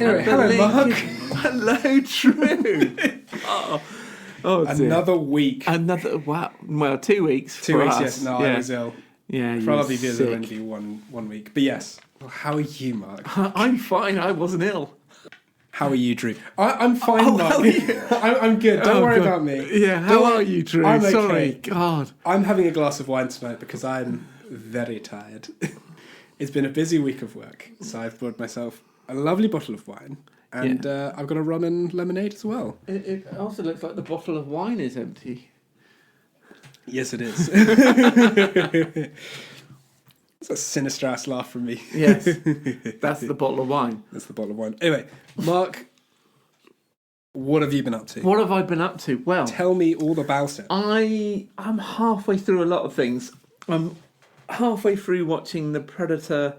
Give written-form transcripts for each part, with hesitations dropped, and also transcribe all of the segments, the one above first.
Anyway, hello, Mark. Hello, Drew. Oh, dear. Another week. Wow. Well, 2 weeks. 2 for weeks, us. yes. No, I was ill. Yeah, For our lovely viewers, it'll only be one week. But yes. Well, how are you, Mark? I'm fine. I wasn't ill. How are you, Drew? I'm fine, Oh, Mark. how are you? I'm good. Don't worry about me. Yeah, how are you, Drew? I'm okay. Sorry. God. I'm having a glass of wine tonight because I'm very tired. It's been a busy week of work, so I've brought myself a lovely bottle of wine. And I've got a rum and lemonade as well. It also looks like the bottle of wine is empty. Yes, it is. That's a sinister ass laugh from me. Yes, that's the bottle of wine. That's the bottle of wine. Anyway, Mark, what have you been up to? What have I been up to? Well, tell me all about it. I'm halfway through a lot of things. I'm halfway through watching the Predator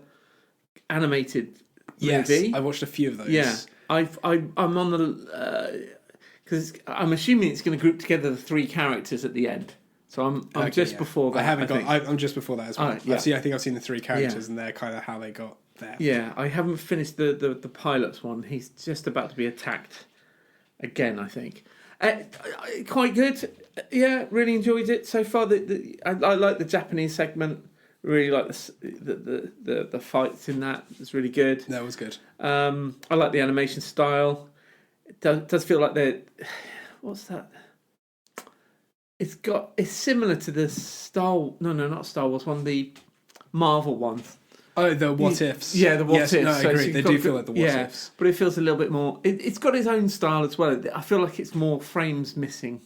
animated movie. Yes, I watched a few of those. Yeah, I'm on the because I'm assuming it's going to group together the three characters at the end. So I'm just before that. I'm just before that as well. Yeah. I think I've seen the three characters and they're kind of how they got there. Yeah, I haven't finished the pilot's one. He's just about to be attacked again, I think. Quite good. Yeah, really enjoyed it so far. I like the Japanese segment. Really like the fights in that. It's really good. That was good. I like the animation style. It does feel like they're... What's that? It's similar to the not Star Wars one, the Marvel one. Oh, the what ifs. Yeah, the what ifs. No, I agree. They do feel like the what ifs. But it feels a little bit more... It's got its own style as well. I feel like it's more frames missing.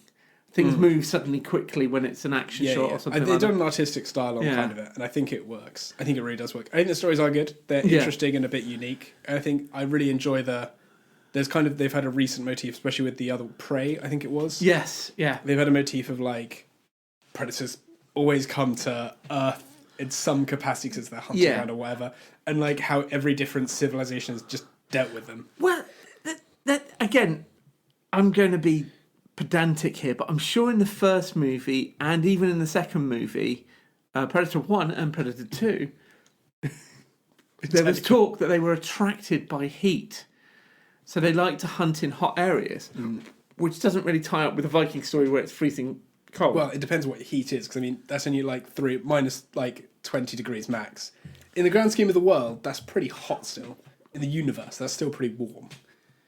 Things move suddenly quickly when it's an action shot or something like that. They've done an artistic style on kind of it, and I think it works. I think it really does work. I think the stories are good. They're interesting and a bit unique. And I think I really enjoy they've had a recent motif, especially with the other Prey, I think it was. Yes, yeah. They've had a motif of like predators always come to Earth in some capacity because they're hunting around or whatever, and like how every different civilization has just dealt with them. Well, that again, I'm going to be pedantic here, but I'm sure in the first movie and even in the second movie, Predator 1 and Predator 2, there was talk that they were attracted by heat. So they like to hunt in hot areas, which doesn't really tie up with the Viking story where it's freezing cold. Well, it depends what heat is, because I mean, that's only like minus 20 degrees max. In the grand scheme of the world, that's pretty hot still. In the universe, that's still pretty warm.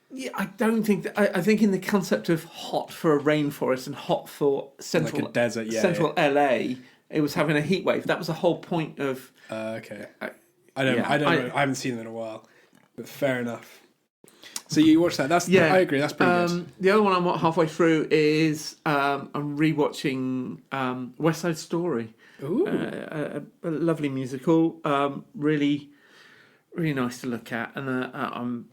Yeah, I don't think that. I think in the concept of hot for a rainforest and hot for central like a desert, central LA, it was having a heat wave. That was the whole point of. Okay, I don't know. I haven't seen it in a while, but fair enough. So you watched that? I agree. That's pretty good. The other one I'm halfway through is I'm rewatching West Side Story. Ooh, a lovely musical. Really. Really nice to look at, and I'm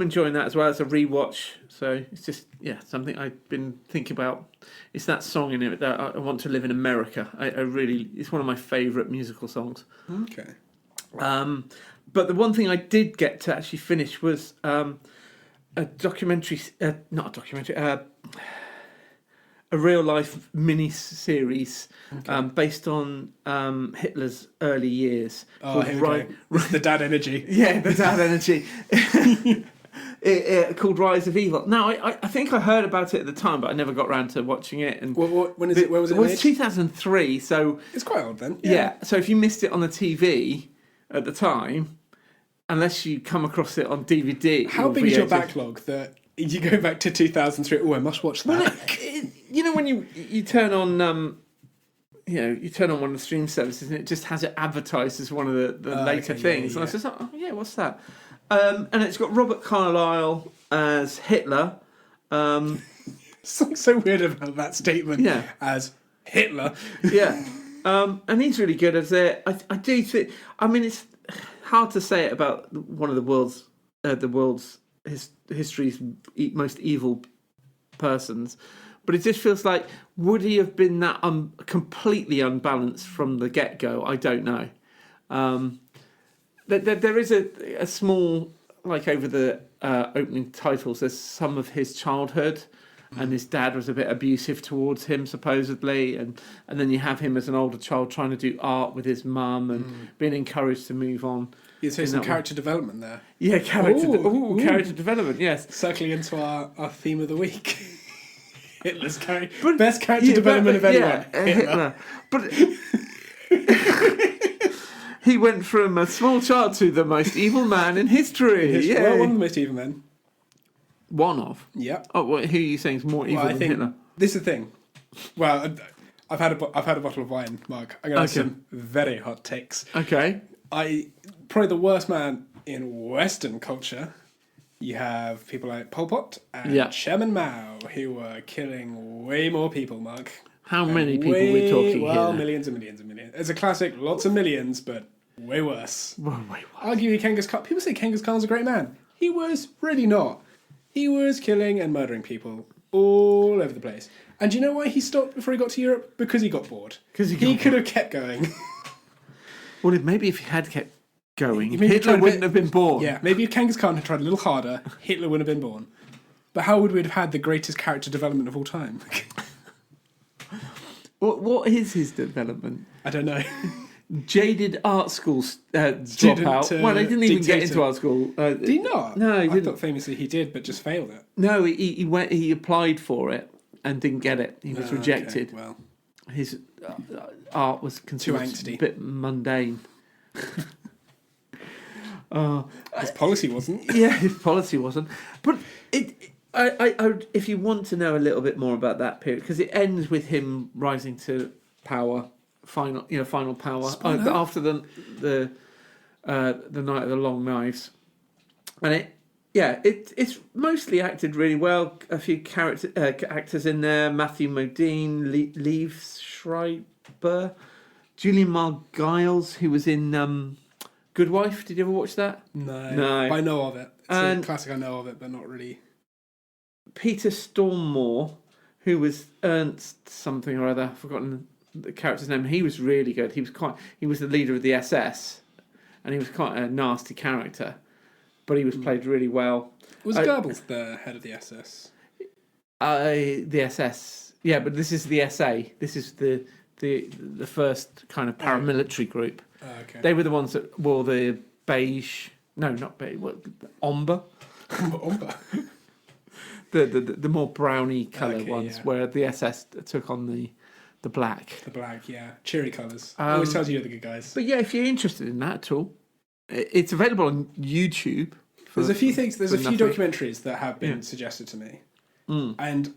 enjoying that as well as a rewatch. So it's just something I've been thinking about. It's that song in it that I Want to Live in America. It's one of my favourite musical songs. Okay. But the one thing I did get to actually finish was a documentary, not a documentary, a real life mini series based on Hitler's early years. Oh, the dad energy. Yeah, the dad energy. Called Rise of Evil. Now, I think I heard about it at the time, but I never got around to watching it. And when is it? When was it? It was 2003, so it's quite old then. Yeah. So if you missed it on the TV at the time, unless you come across it on DVD, how big is your backlog that you go back to 2003? Oh, I must watch that. Well, when you turn on. You turn on one of the stream services and it just has it advertised as one of the later things. And I was just like, what's that? And it's got Robert Carlyle as Hitler. Something so weird about that statement as Hitler. Yeah. And he's really good at it. I do think... I mean, it's hard to say it about one of the world's history's most evil persons. But it just feels like, would he have been that completely unbalanced from the get-go? I don't know. There is a small, like over the opening titles, there's some of his childhood. and his dad was a bit abusive towards him, supposedly, and then you have him as an older child trying to do art with his mum and being encouraged to move on. You'd say some character development there. Yeah, character development, yes. Circling into our theme of the week. Hitler's best character development of anyone. Hitler. But he went from a small child to the most evil man in history. Well, one of the most evil men. One of? Yeah. Oh, who are you saying is more evil than Hitler? This is the thing. Well, I've had a bottle of wine, Mark. I'm going to have some very hot takes. Okay. Probably the worst man in Western culture. You have people like Pol Pot and Chairman Mao, who were killing way more people, Mark. How many people are we talking here? Well, millions and millions and millions. It's a classic, lots of millions, but way worse. Well, way worse. Arguably, Genghis Khan. People say Genghis Khan's a great man. He was really not. He was killing and murdering people all over the place. And do you know why he stopped before he got to Europe? Because he got bored. He could have kept going. Well, maybe if he had kept going, Hitler wouldn't have been born. Yeah, maybe if Genghis Khan had tried a little harder, Hitler wouldn't have been born. But how would we have had the greatest character development of all time? What is his development? I don't know. Jaded art school dropout. Well, he didn't even get into art school. Did he not? No, he didn't. I thought famously he did, but just failed it. No, he applied for it and didn't get it. He was rejected. Okay, well, his art was considered a bit mundane. His policy wasn't. Yeah, his policy wasn't. But if you want to know a little bit more about that period, because it ends with him rising to power, final power after the Night of the Long Knives, and it's mostly acted really well. A few actors in there: Matthew Modine, Liev Schreiber, Julian Margiles, who was in Good Wife. Did you ever watch that? No. I know of it. It's a classic. I know of it, but not really. Peter Stormare, who was Ernst something or other. I've forgotten the character's name. He was really good. He was the leader of the SS, and he was quite a nasty character, but he was played really well. Was Goebbels the head of the SS? The SS, yeah, but this is the SA. This is the first kind of paramilitary group. Okay. They were the ones that wore the beige. No, not beige. Ombre. Ombre. The more browny colour ones, where the SS took on the black. The black, yeah. Cheery colours. Always tells you you're the good guys. But yeah, if you're interested in that at all, it's available on YouTube. There's a few documentaries that have been suggested to me. And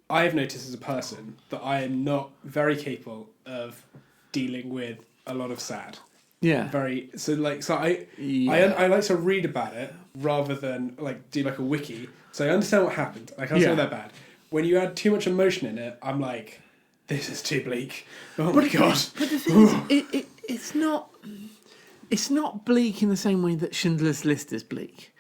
I have noticed as a person that I am not very capable of dealing with a lot of sad. Yeah. I like to read about it rather than do a wiki. So I understand what happened. I can't say they're bad. When you add too much emotion in it, I'm like, this is too bleak. Oh my god. But the thing is, it's not bleak in the same way that Schindler's List is bleak.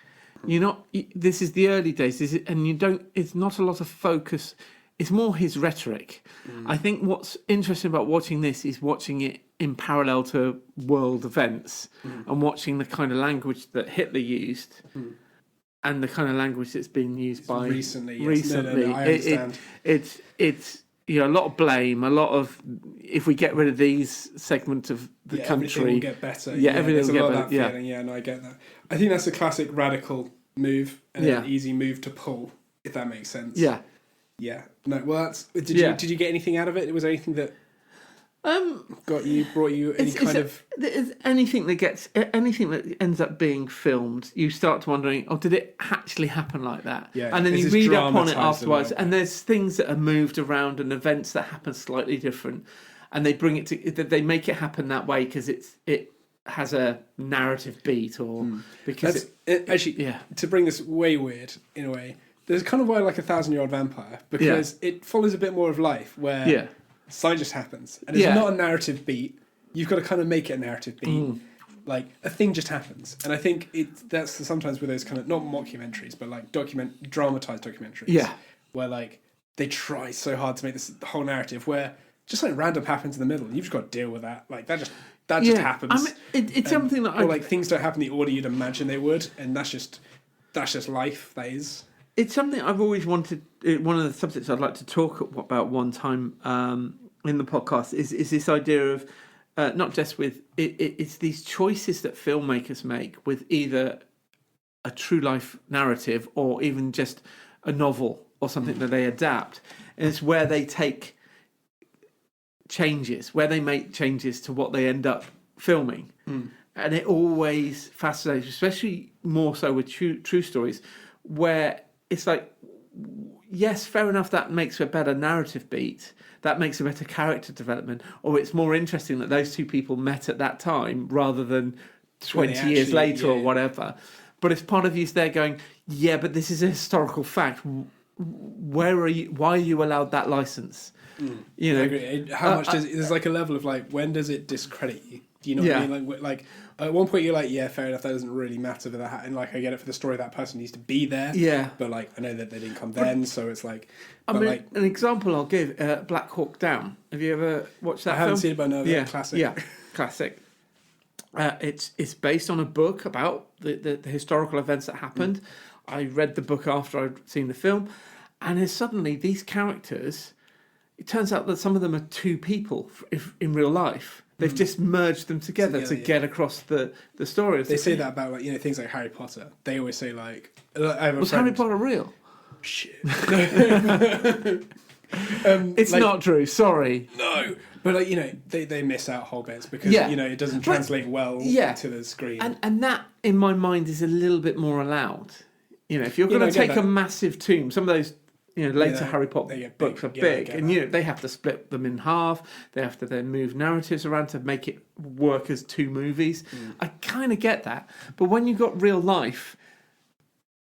This is the early days, it's not a lot of focus. It's more his rhetoric. I think what's interesting about watching this is watching it in parallel to world events and watching the kind of language that Hitler used and the kind of language that's been used by recently. No, I understand. It's a lot of blame, a lot of if we get rid of these segments of the country, everything will get better. Everything will get better. Feeling. Yeah, no, I get that. I think that's a classic radical move and an easy move to pull, if that makes sense. Yeah. Yeah. No. Well, did you get anything out of it? Was there anything that brought you any kind of anything that ends up being filmed? You start wondering, did it actually happen like that? Yeah. And then you read up on it afterwards, and there's things that are moved around and events that happen slightly different, and they bring it to they make it happen that way because it has a narrative beat because to bring this way weird in a way. There's kind of why I like 1,000-Year-Old Vampire because it follows a bit more of life where something just happens and it's not a narrative beat. You've got to kind of make it a narrative beat. Like a thing just happens, and I think that's sometimes with those kind of not mockumentaries but dramatized documentaries. Where they try so hard to make this whole narrative where just random happens in the middle and you've just got to deal with that. That just happens. I mean, it's something that things don't happen the order you'd imagine they would, and that's just life. That is. it's something I've always wanted. One of the subjects I'd like to talk about one time in the podcast is this idea of not just with it's these choices that filmmakers make with either a true life narrative or even just a novel or something that they adapt, and it's where they take changes, where they make changes to what they end up filming. And it always fascinates, especially more so with true stories, where it's like, yes, fair enough, that makes a better narrative beat, that makes a better character development, or it's more interesting that those two people met at that time rather than 20 years later or whatever. But if part of you's there going, yeah, but this is a historical fact, where are you? Why are you allowed that license? You know, I agree. How much does there's like a level of like, when does it discredit you? Do you know what I mean? Like at one point you're like, yeah, fair enough, that doesn't really matter for that, and like I get it for the story, that person needs to be there. Yeah. But like I know that they didn't come then, so it's like. I mean, like, an example I'll give: Black Hawk Down. Have you ever watched that? I haven't seen it, but no, classic. Yeah, classic. It's based on a book about the historical events that happened. I read the book after I'd seen the film, and then suddenly these characters. It turns out that some of them are two people in real life. They've just merged them together to get across the story. They say that about like things like Harry Potter. They always say like, was Harry Potter real? Shit. It's like, not true. Sorry. No. But like they miss out whole bits because it doesn't translate well to the screen. And that in my mind is a little bit more allowed. If you're going to take a massive tomb, some of those. Later Harry Potter books are big, and they have to split them in half. They have to then move narratives around to make it work as two movies. I kind of get that, but when you've got real life,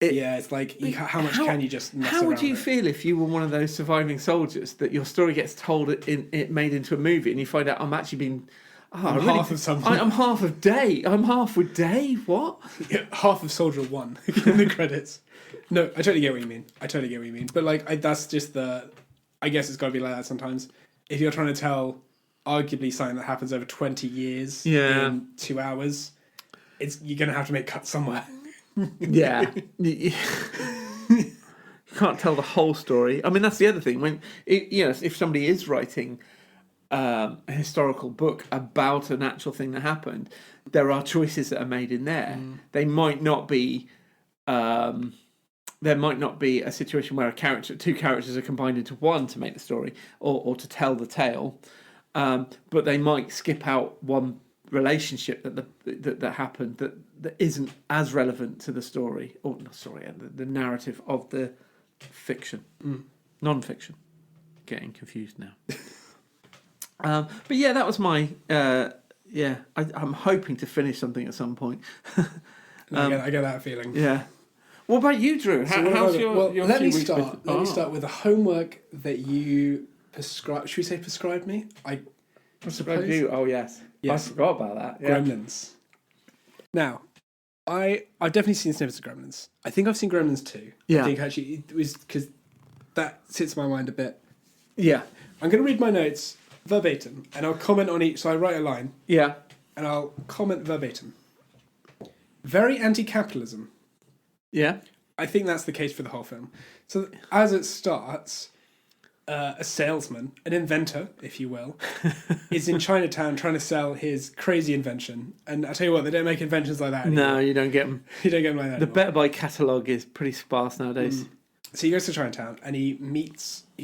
it's like how much can you just mess around? How would you feel if you were one of those surviving soldiers that your story gets told it made into a movie, and you find out I'm actually being. I'm half of something. I'm half of Day. I'm half with Day. What? Yeah, half of Soldier 1 in the credits. No, I totally get what you mean. But like, that's just I guess it's got to be like that sometimes. If you're trying to tell, arguably something that happens over 20 years in 2 hours, you're going to have to make cuts somewhere. Yeah. You can't tell the whole story. I mean, that's the other thing. When if somebody is writing a historical book about an actual thing that happened, there are choices that are made in there. They might not be. There might not be a situation where two characters are combined into one to make the story or to tell the tale, but they might skip out one relationship that happened that isn't as relevant to the story the narrative of the fiction, non-fiction. Getting confused now. But yeah, that was my I'm hoping to finish something at some point. I get that feeling. Yeah. What about you, Drew? How's your let me start. Let me start with the homework that you prescribed. Should we say prescribed me? I prescribed you. Oh yes. I forgot about that. Yeah. Gremlins. Now, I've definitely seen snippets of Gremlins. I think I've seen Gremlins 2. Yeah. I think actually it was because that sits in my mind a bit. Yeah. I'm going to read my notes verbatim, and I'll comment on each. So I write a line. Yeah. And I'll comment verbatim. Very anti-capitalism. Yeah. I think that's the case for the whole film. So as it starts, a salesman, an inventor, if you will, is in Chinatown trying to sell his crazy invention. And I tell you what, they don't make inventions like that anymore. No, you don't get them. You don't get them like that The anymore. Better Buy catalogue is pretty sparse nowadays. So he goes to Chinatown and he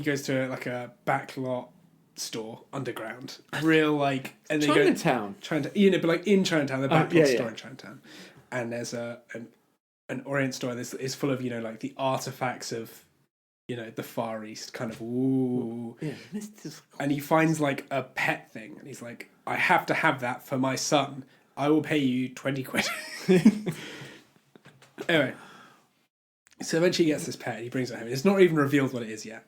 goes to like a backlot store underground. Real like... And Chinatown? Chinatown, but like in Chinatown, the backlot store in Chinatown. And there's an Orient store that is full of, like the artifacts of, the Far East, kind of, ooh. Yeah, and he finds like a pet thing, and he's like, I have to have that for my son. I will pay you 20 quid. Anyway, so eventually he gets this pet, he brings it home. It's not even revealed what it is yet.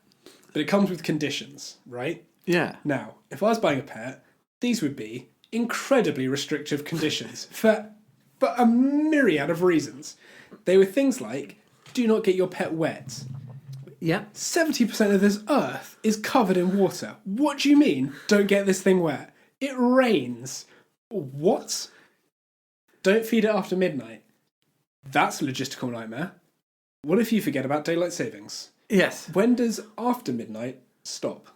But it comes with conditions, right? Yeah. Now, if I was buying a pet, these would be incredibly restrictive conditions for a myriad of reasons. They were things like, do not get your pet wet. Yeah. 70% of this earth is covered in water. What do you mean, don't get this thing wet? It rains. What? Don't feed it after midnight. That's a logistical nightmare. What if you forget about daylight savings? Yes. When does after midnight stop?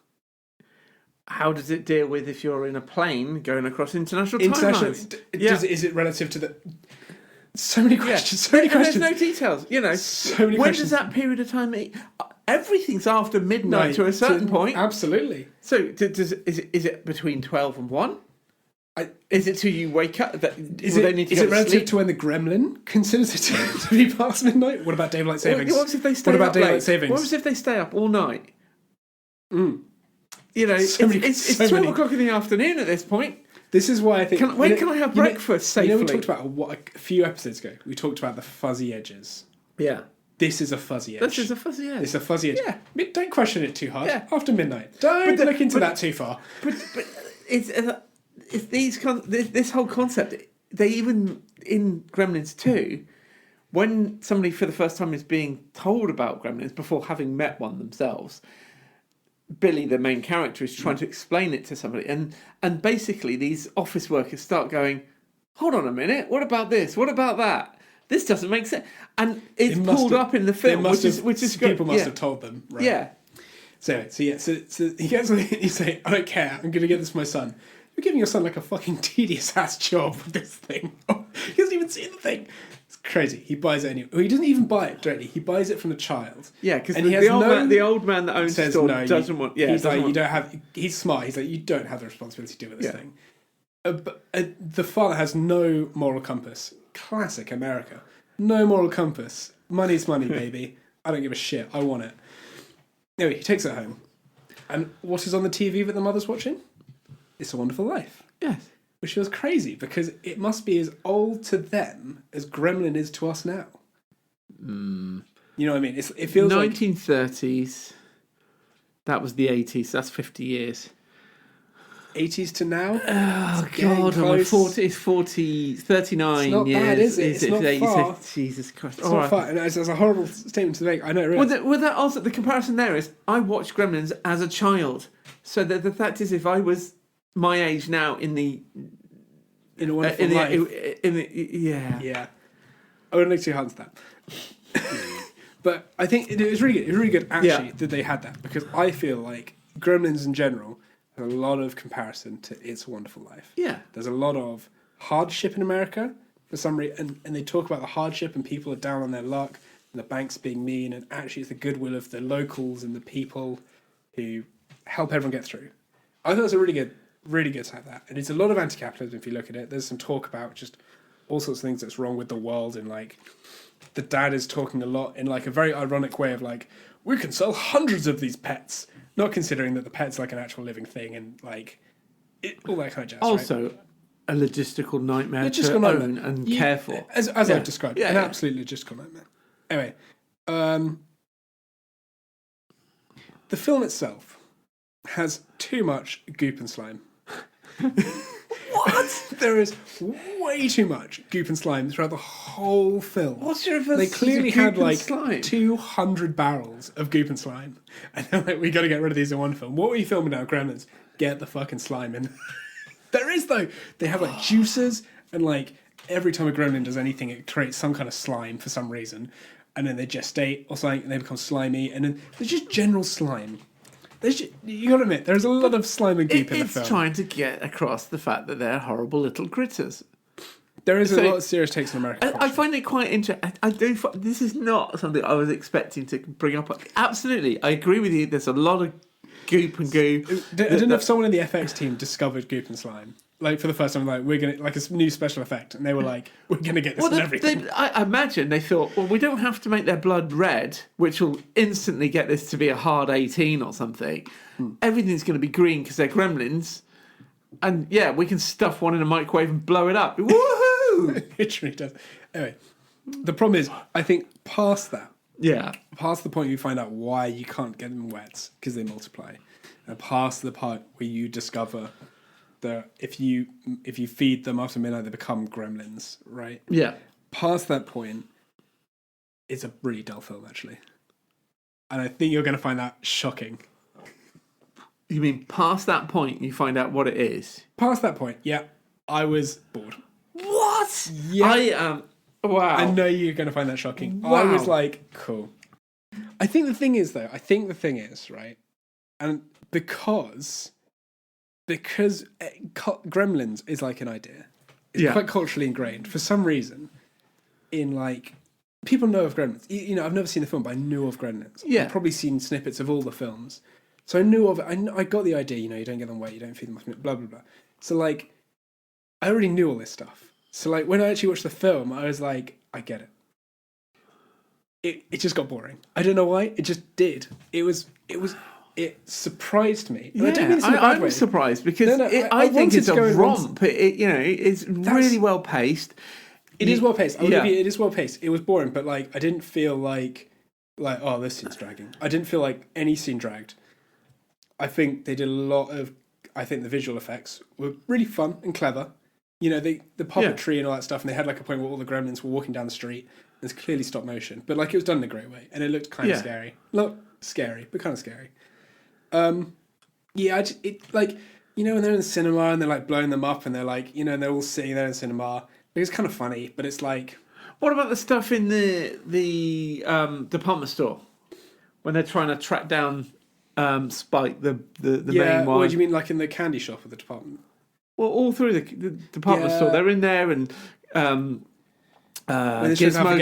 How does it deal with if you're in a plane going across international timelines? Is it relative to the... So many questions. So many questions. There's no details. So many when questions. Does that period of time... Everything's after midnight to a certain point. Absolutely. So is it between 12 and 1? Is it till you wake up? Is it relative to when the gremlin considers it to be past midnight? What about daylight savings? What if they stay what up about daylight late? savings? What if they stay up all night? Mm. It's 12 o'clock in the afternoon at this point. This is why I think... When can I have breakfast safely? We talked about a few episodes ago. We talked about the fuzzy edges. Yeah. This is a fuzzy edge. This is a fuzzy edge. It's a fuzzy edge. Yeah. Don't question it too hard. Yeah. After midnight. Don't look into that too far. But it's this whole concept. They even in Gremlins 2, when somebody for the first time is being told about Gremlins before having met one themselves, Billy, the main character, is trying to explain it to somebody, and basically these office workers start going, "Hold on a minute, what about this? What about that? This doesn't make sense." And it's pulled up in the film, which is people must have told them, right? Yeah. So he gets you say, "I don't care. I'm going to get this for my son." You're giving your son like a fucking tedious ass job with this thing. He hasn't even seen the thing. It's crazy. He buys it anyway. Well, he doesn't even buy it directly. He buys it from the child. Yeah, because the old man that owns the store doesn't want. Yeah, he's like, you don't have. He's smart. He's like, you don't have the responsibility to deal with this thing. But the father has no moral compass. Classic America. No moral compass. Money's money, baby. I don't give a shit. I want it. Anyway, he takes it home. And what is on the TV that the mother's watching? It's a Wonderful Life. Yes. Which feels crazy because it must be as old to them as Gremlin is to us now. Mm. You know what I mean? It feels 1930s. That was the 80s. That's 50 years. 80s to now? Oh, God. It's 39 it's not years. Bad, is it? It's not far. Jesus Christ. It's not far. And it's a horrible statement to make. I know. Well, that also, the comparison there is I watched Gremlins as a child. So the fact is, if I was my age now in A Wonderful Life. Yeah. I wouldn't look too hard at that. But I think it was really good. It was really good, actually, that they had that. Because I feel like Gremlins in general has a lot of comparison to It's a Wonderful Life. Yeah. There's a lot of hardship in America for some reason. And they talk about the hardship and people are down on their luck and the banks being mean. And actually it's the goodwill of the locals and the people who help everyone get through. I thought it was a really good to have that. And it's a lot of anti-capitalism if you look at it. There's some talk about just all sorts of things that's wrong with the world, and like the dad is talking a lot in like a very ironic way of like, we can sell hundreds of these pets, not considering that the pet's like an actual living thing and like all that kind of jazz. Also, right? A logistical nightmare to own and care for. As I've described, an absolute logistical nightmare. Anyway, the film itself has too much goop and slime. What? There is way too much goop and slime throughout the whole film. What's your They clearly had like 200 barrels of goop and slime. And they're like, we got to get rid of these in one film. What were you filming now, Gremlins? Get the fucking slime in. There is, though. They have like juices, and like every time a gremlin does anything, it creates some kind of slime for some reason. And then they gestate or something, and they become slimy. And then there's just general slime. You gotta admit, there's a lot of slime and goop in the film. It's trying to get across the fact that they're horrible little critters. There is a lot of serious takes in America. I find it quite interesting. This is not something I was expecting to bring up. Absolutely, I agree with you. There's a lot of goop and goo. I don't know if someone in the FX team discovered goop and slime. Like for the first time, like we're gonna like a new special effect, and they were like, "We're gonna get this in everything." I imagine they thought, well, we don't have to make their blood red, which will instantly get this to be a hard 18 or something. Everything's going to be green because they're gremlins, and yeah, we can stuff one in a microwave and blow it up. Woohoo! It really does. Anyway, the problem is, I think past that, past the point you find out why you can't get them wet because they multiply, and past the part where you discover that if you feed them after midnight, they become gremlins, right? Yeah. Past that point, it's a really dull film, actually. And I think you're going to find that shocking. You mean past that point, you find out what it is? Past that point, yeah. I was bored. What? Yeah. Wow. I know you're going to find that shocking. Wow. I was like, cool. I think the thing is, right, and because Gremlins is like an idea. It's quite culturally ingrained for some reason. In like, people know of Gremlins. You know, I've never seen the film, but I knew of Gremlins. Yeah. I've probably seen snippets of all the films. So I knew of it. I got the idea, you know, you don't get them wet, you don't feed them off, blah, blah, blah. So, like, I already knew all this stuff. So, like, when I actually watched the film, I was like, I get it. It just got boring. I don't know why. It just did. It surprised me. And Yeah, I don't mean this in a bad I'm way. surprised because No, I think wanted it's to go a in romp. It's really well paced. It is well paced. It is well paced. It was boring, but like I didn't feel like oh, this scene's dragging. I didn't feel like any scene dragged. I think they did a lot of. I think the visual effects were really fun and clever. You know, the puppetry and all that stuff, and they had like a point where all the gremlins were walking down the street. It's clearly stop motion, but like it was done in a great way, and it looked kind of scary. Not scary, but kind of scary. It like, you know, when they're in the cinema and they're like blowing them up and they're like, you know, and they're all sitting there in the cinema. It's kind of funny, but it's like. What about the stuff in the department store when they're trying to track down Spike, the main one? What do you mean, like in the candy shop of the department? Well, all through the department store, they're in there and. Gizmo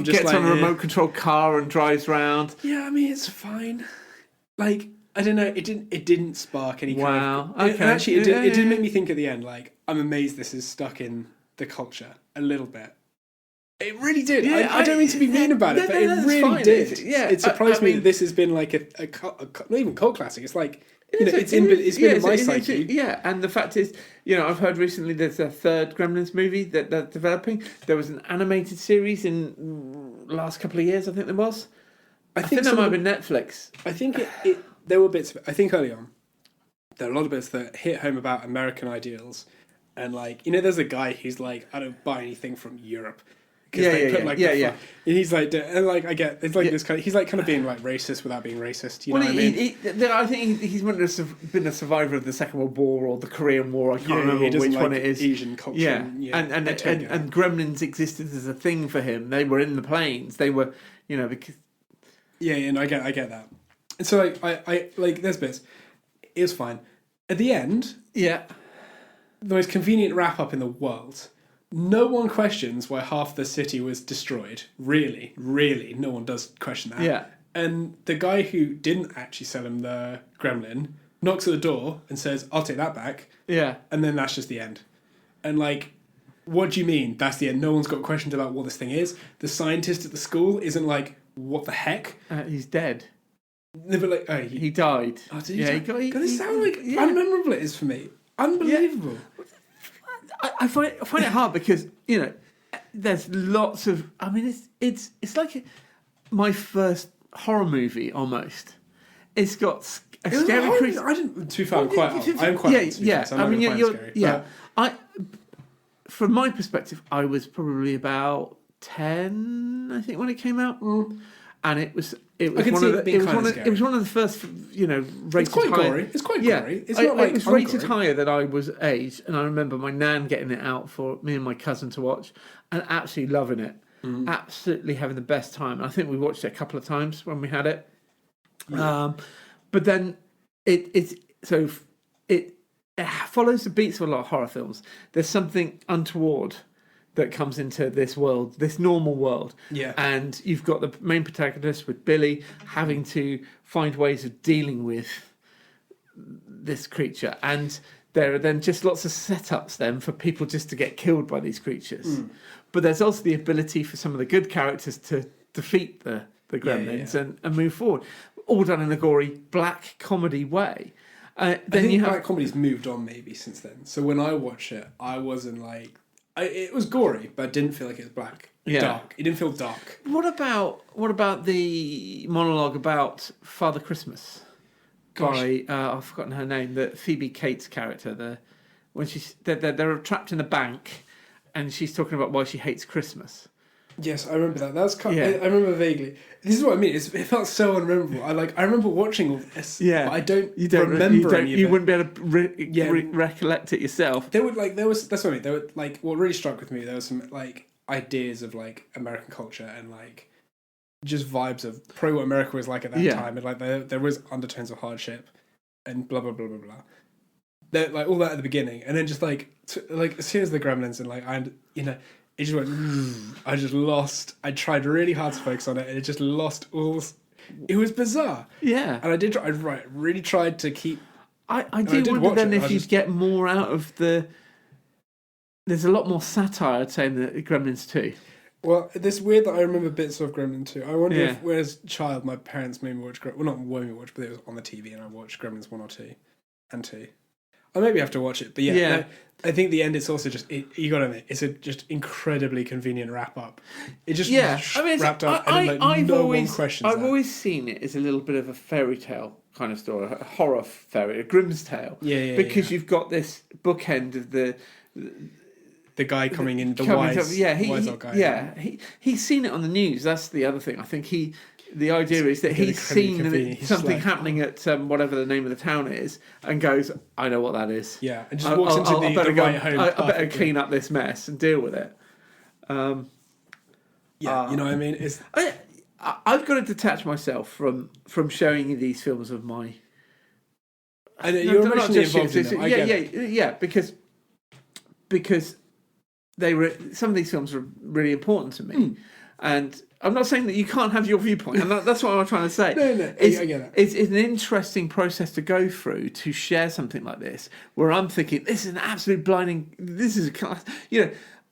gets on a remote control car and drives round. Yeah, I mean it's fine. Like I don't know, it didn't spark any. Wow. Kind of, okay. Actually, it did make me think at the end. Like I'm amazed this is stuck in the culture a little bit. It really did. Yeah, I don't mean to be mean about it, but it really did. It surprised me that this has been like a not even cult classic. It's like. You know, it's been in my psyche. Yeah, and the fact is, you know, I've heard recently there's a third Gremlins movie that's developing. There was an animated series in the last couple of years, I think there was. I think that might have been Netflix. I think there were bits, I think early on, there are a lot of bits that hit home about American ideals. And like, you know, there's a guy who's like, I don't buy anything from Europe. And he's like, and like I get it's like this kind of, he's like kind of being like racist without being racist. You know what I mean? I think he's been a survivor of the Second World War or the Korean War. I can't remember which one it is. Asian culture. And Gremlins existed as a thing for him. They were in the planes. They were, you know, because I get that. And so like I like there's bits. It was fine at the end. Yeah, the most convenient wrap up in the world. No one questions why half the city was destroyed. Really, no one does question that. Yeah. And the guy who didn't actually sell him the gremlin knocks at the door and says, I'll take that back. Yeah. And then that's just the end. And like, what do you mean that's the end? No one's got questions about what this thing is. The scientist at the school isn't like, what the heck? He's dead. No, but like, he died. Oh, did he? Yeah, God, it sounds like unmemorable it is for me. Unbelievable. Yeah. I find it hard because, you know, there's lots of. I mean, it's like my first horror movie almost. It's got a scary creature. I didn't. To be fair, I'm quite. I'm quite. Yeah. So I mean, you're scary, yeah. From my perspective, I was probably about 10, I think, when it came out. And it was one of the first, you know, rated It's quite higher. gory. It's quite gory. It's not like it was rated higher than I was aged, and I remember my nan getting it out for me and my cousin to watch, and absolutely loving it, absolutely having the best time. And I think we watched it a couple of times when we had it. Yeah. But then it follows the beats of a lot of horror films. There's something untoward that comes into this world, this normal world. Yeah. And you've got the main protagonist with Billy having to find ways of dealing with this creature. And there are then just lots of setups then for people just to get killed by these creatures. But there's also the ability for some of the good characters to defeat the gremlins and move forward. All done in a gory black comedy way. I think black comedy's moved on maybe since then. So when I watch it, I wasn't like... it was gory, but I didn't feel like it was black. Dark. It didn't feel dark. What about the monologue about Father Christmas? By I've forgotten her name. The Phoebe Cates character. When they're trapped in a bank, and she's talking about why she hates Christmas. Yes, I remember that. That's kind of, I remember vaguely. This is what I mean. It felt so unmemorable. I remember watching all this. Yeah, but I don't remember any of it. You wouldn't be able to recollect it yourself. There was that's what I mean. There were like what really struck with me. There was some like ideas of like American culture and like just vibes of probably what America was like at that time, and like there was undertones of hardship and blah blah blah blah blah. Like all that at the beginning, and then just like as soon as the Gremlins and like it just went. I just lost. I tried really hard to focus on it, and it just lost all. It was bizarre. Yeah, and I really tried to keep. I do wonder then if you'd get more out of the. There's a lot more satire, I'd say, in the Gremlins 2. Well, it's weird that I remember bits of Gremlins 2. I wonder if, when I was a child, my parents made me watch Gremlins. Well, not made me watch, but it was on the TV, and I watched Gremlins 1 or 2 and 2. I maybe have to watch it, but no, I think the end is also just you got to admit it's a just incredibly convenient wrap up. It just wrapped up, and one questions. I've always seen it as a little bit of a fairy tale kind of story, a horror fairy, a Grimm's tale. Because you've got this bookend of the guy coming in, the wise old guy. Yeah, he's seen it on the news. That's the other thing. I think the idea is that he's seen something happening at whatever the name of the town is, and goes, "I know what that is." Yeah, and just walks into the right home. I better clean up this mess and deal with it. You know what I mean? I've got to detach myself from showing you these films of my. And you're emotionally involved in them. Yeah, because they were some of these films are really important to me, and I'm not saying that you can't have your viewpoint, and that's what I'm trying to say. No, I get it. It's an interesting process to go through to share something like this, where I'm thinking this is an absolute blinding. This is a class,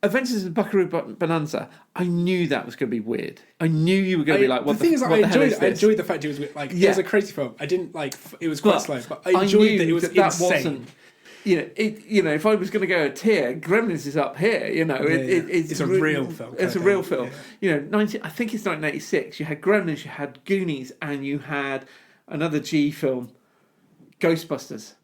Adventures in Buckaroo Bonanza. I knew that was going to be weird. I knew you were going to be like, "What the thing is, I enjoyed the fact it was like it was a crazy film. I didn't like it was quite slow, but I enjoyed that it was insane. If I was going to go a tier, Gremlins is up here. It's a real film. It's a real film. I think it's 1986. You had Gremlins, you had Goonies, and you had another G film, Ghostbusters.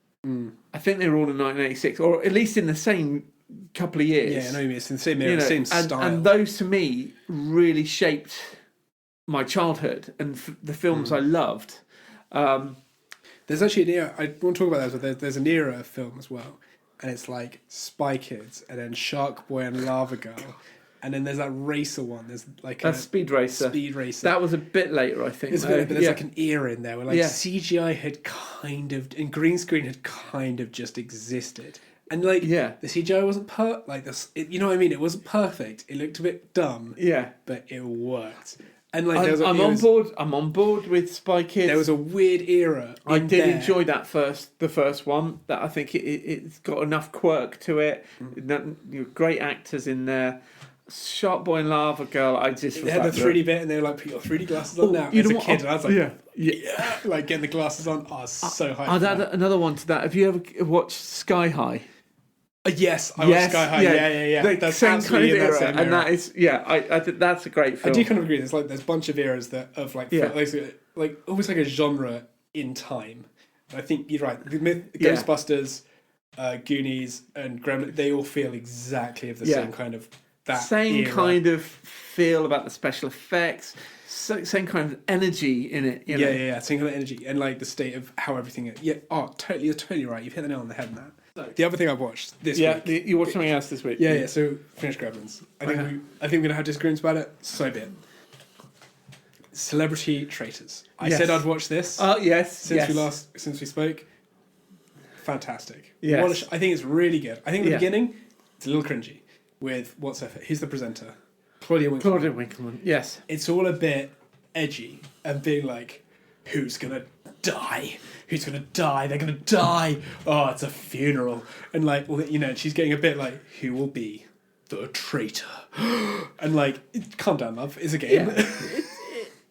I think they were all in 1986, or at least in the same couple of years. Yeah, I know you mean. It's in the same era, same style. And those to me really shaped my childhood and the films I loved. There's actually an era, I want to talk about that, but there's an era of film as well, and it's like Spy Kids, and then Shark Boy and Lava Girl, and then there's that racer one. There's like that's Speed Racer. That was a bit later, I think. But there's like an era in there where like CGI had kind of, and green screen had kind of just existed. And like the CGI wasn't you know what I mean? It wasn't perfect. It looked a bit dumb. Yeah, but it worked. And like I'm on board with Spy Kids. There was a weird era. I did enjoy the first one. That I think it's got enough quirk to it. Great actors in there. Shark Boy and Lava Girl. I just they had the 3D bit, and they were like, "Put your 3D glasses on now." As a kid, and I was like, "Yeah," like getting the glasses on. I was so hyped. I'd add another one to that. Have you ever watched Sky High? Yes, I watched Sky High. Yeah. That's same kind of era, and that is I think that's a great film. I do kind of agree. There's a bunch of eras like almost like a genre in time. And I think you're right. Ghostbusters, Goonies, and Gremlins, they all feel exactly of the same kind of kind of feel about the special effects. Same kind of energy in it. Same kind of energy, and like the state of how everything is. Yeah, totally. You're totally right. You've hit the nail on the head in that. The other thing I've watched this week. You watched something else this week. Yeah. So finished Gremlins. I think we're gonna have disagreements about it. So be it. Celebrity Traitors. I said I'd watch this. Oh yes. Since we spoke. Fantastic. Yes. I think it's really good. I think the beginning it's a little cringy with who's the presenter? Claudia Winkleman. Yes. It's all a bit edgy and being like, who's gonna die? Who's going to die? They're going to die. Oh, it's a funeral. And like, she's getting a bit like, who will be the traitor? And like, calm down, love. It's a game. Yeah.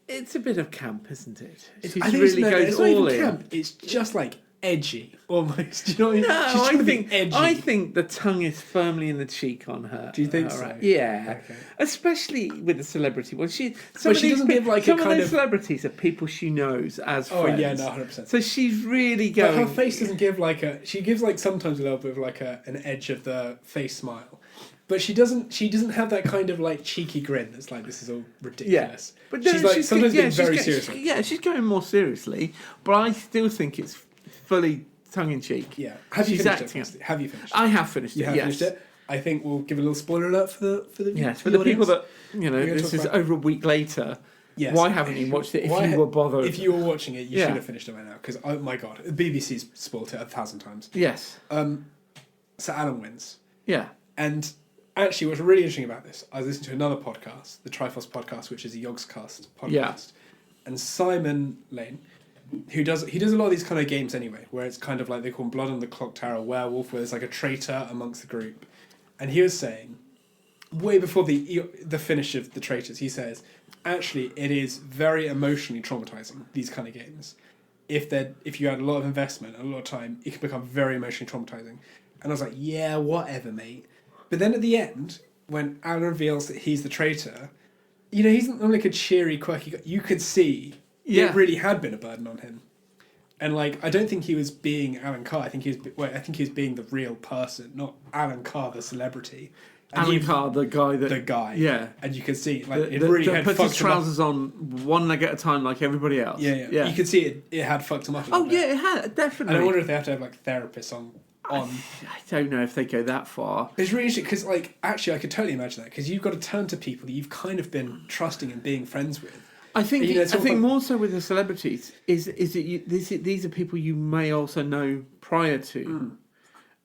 It's a bit of camp, isn't it? It's not even camp. It's just like edgy, almost. Do you know what I mean? No, I think the tongue is firmly in the cheek on her. Do you think so? Right? Yeah, okay. Especially with the celebrity one. She doesn't give like some of those celebrities are people she knows as friends. Oh yeah, no, 100%. So she's really going. But her face doesn't give like a. She gives like sometimes a little bit of like an edge of the face smile. But she doesn't have that kind of like cheeky grin that's like, this is all ridiculous. Yeah. But she's like sometimes being very serious. She's going more seriously, but I still think it's fully tongue in cheek. Yeah. Have you finished it? I have finished it. You have finished it. I think we'll give a little spoiler alert for the for the people audience. that this is over a week later. Yes. Why haven't you watched it? If you were bothered, if you were watching it, you should have finished it by now. Because oh my god, the BBC's spoiled it 1,000 times. Yes. So Alan wins. Yeah. And actually, what's really interesting about this, I was listening to another podcast, the Triforce podcast, which is a Yogscast podcast, and Simon Lane, he does a lot of these kind of games anyway, where it's kind of like they call them Blood on the Clock Tower, Werewolf, where there's like a traitor amongst the group, and he was saying, way before the finish of the traitors, he says, actually, it is very emotionally traumatizing, these kind of games. If you had a lot of investment and a lot of time, it can become very emotionally traumatizing. And I was like, yeah, whatever, mate. But then at the end, when Alan reveals that he's the traitor, he's not like a cheery, quirky guy. You could see it really had been a burden on him. And I don't think he was being Alan Carr. I think he was being the real person, not Alan Carr, the celebrity. And Alan Carr, the guy. Yeah. And you could see, it really had fucked him up. Puts his trousers on one leg at a time like everybody else. Yeah. You could see it had fucked him up a little bit. It had, definitely. And I wonder if they have to have, therapists on. I don't know if they go that far. It's really interesting, because, actually, I could totally imagine that, because you've got to turn to people that you've kind of been trusting and being friends with. I think more so with the celebrities is that these are people you may also know prior to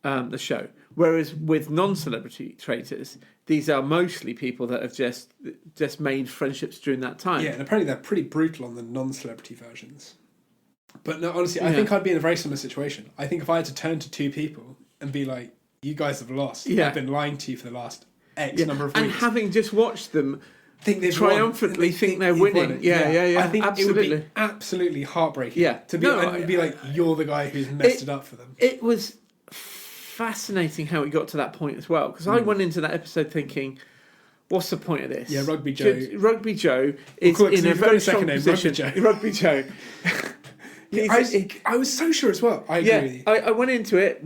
the show. Whereas with non-celebrity traitors, these are mostly people that have just made friendships during that time. Yeah, and apparently they're pretty brutal on the non-celebrity versions. But no, honestly, I think I'd be in a very similar situation. I think if I had to turn to two people and be like, you guys have lost. I've been lying to you for the last X number of weeks. And having just watched them think they've triumphantly think they're winning. Yeah. I think absolutely. It would be absolutely heartbreaking. Yeah. To be like, you're the guy who's messed it up for them. It was fascinating how it got to that point as well, because I went into that episode thinking, what's the point of this? Yeah, Rugby Joe. Rugby Joe is in a very strong position. Rugby Joe. I was so sure as well. I agree with you. I went into it,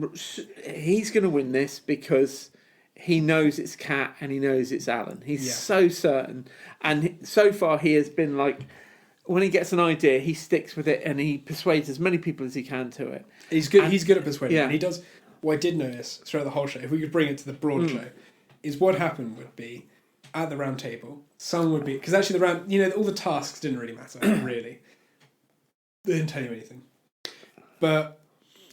he's going to win this because he knows it's Kat and he knows it's Alan. He's so certain. And so far he has been when he gets an idea, he sticks with it and he persuades as many people as he can to it. He's good. He's good at persuading. And he does. What I did notice throughout the whole show, if we could bring it to the broad show, is what happened would be at the round table, someone would be, because actually the round, all the tasks didn't really matter, really. They didn't tell you anything. But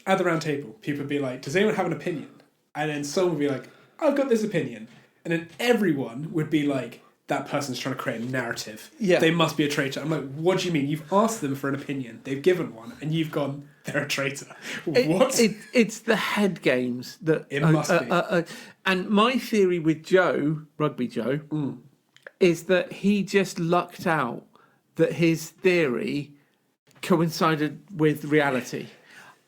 at the round table, people would be like, does anyone have an opinion? And then someone would be like, I've got this opinion. And then everyone would be like, that person's trying to create a narrative. Yeah. They must be a traitor. I'm like, what do you mean? You've asked them for an opinion. They've given one. And you've gone, they're a traitor. What? It's the head games that... It must be. And my theory with Joe, Rugby Joe, is that he just lucked out that his theory coincided with reality.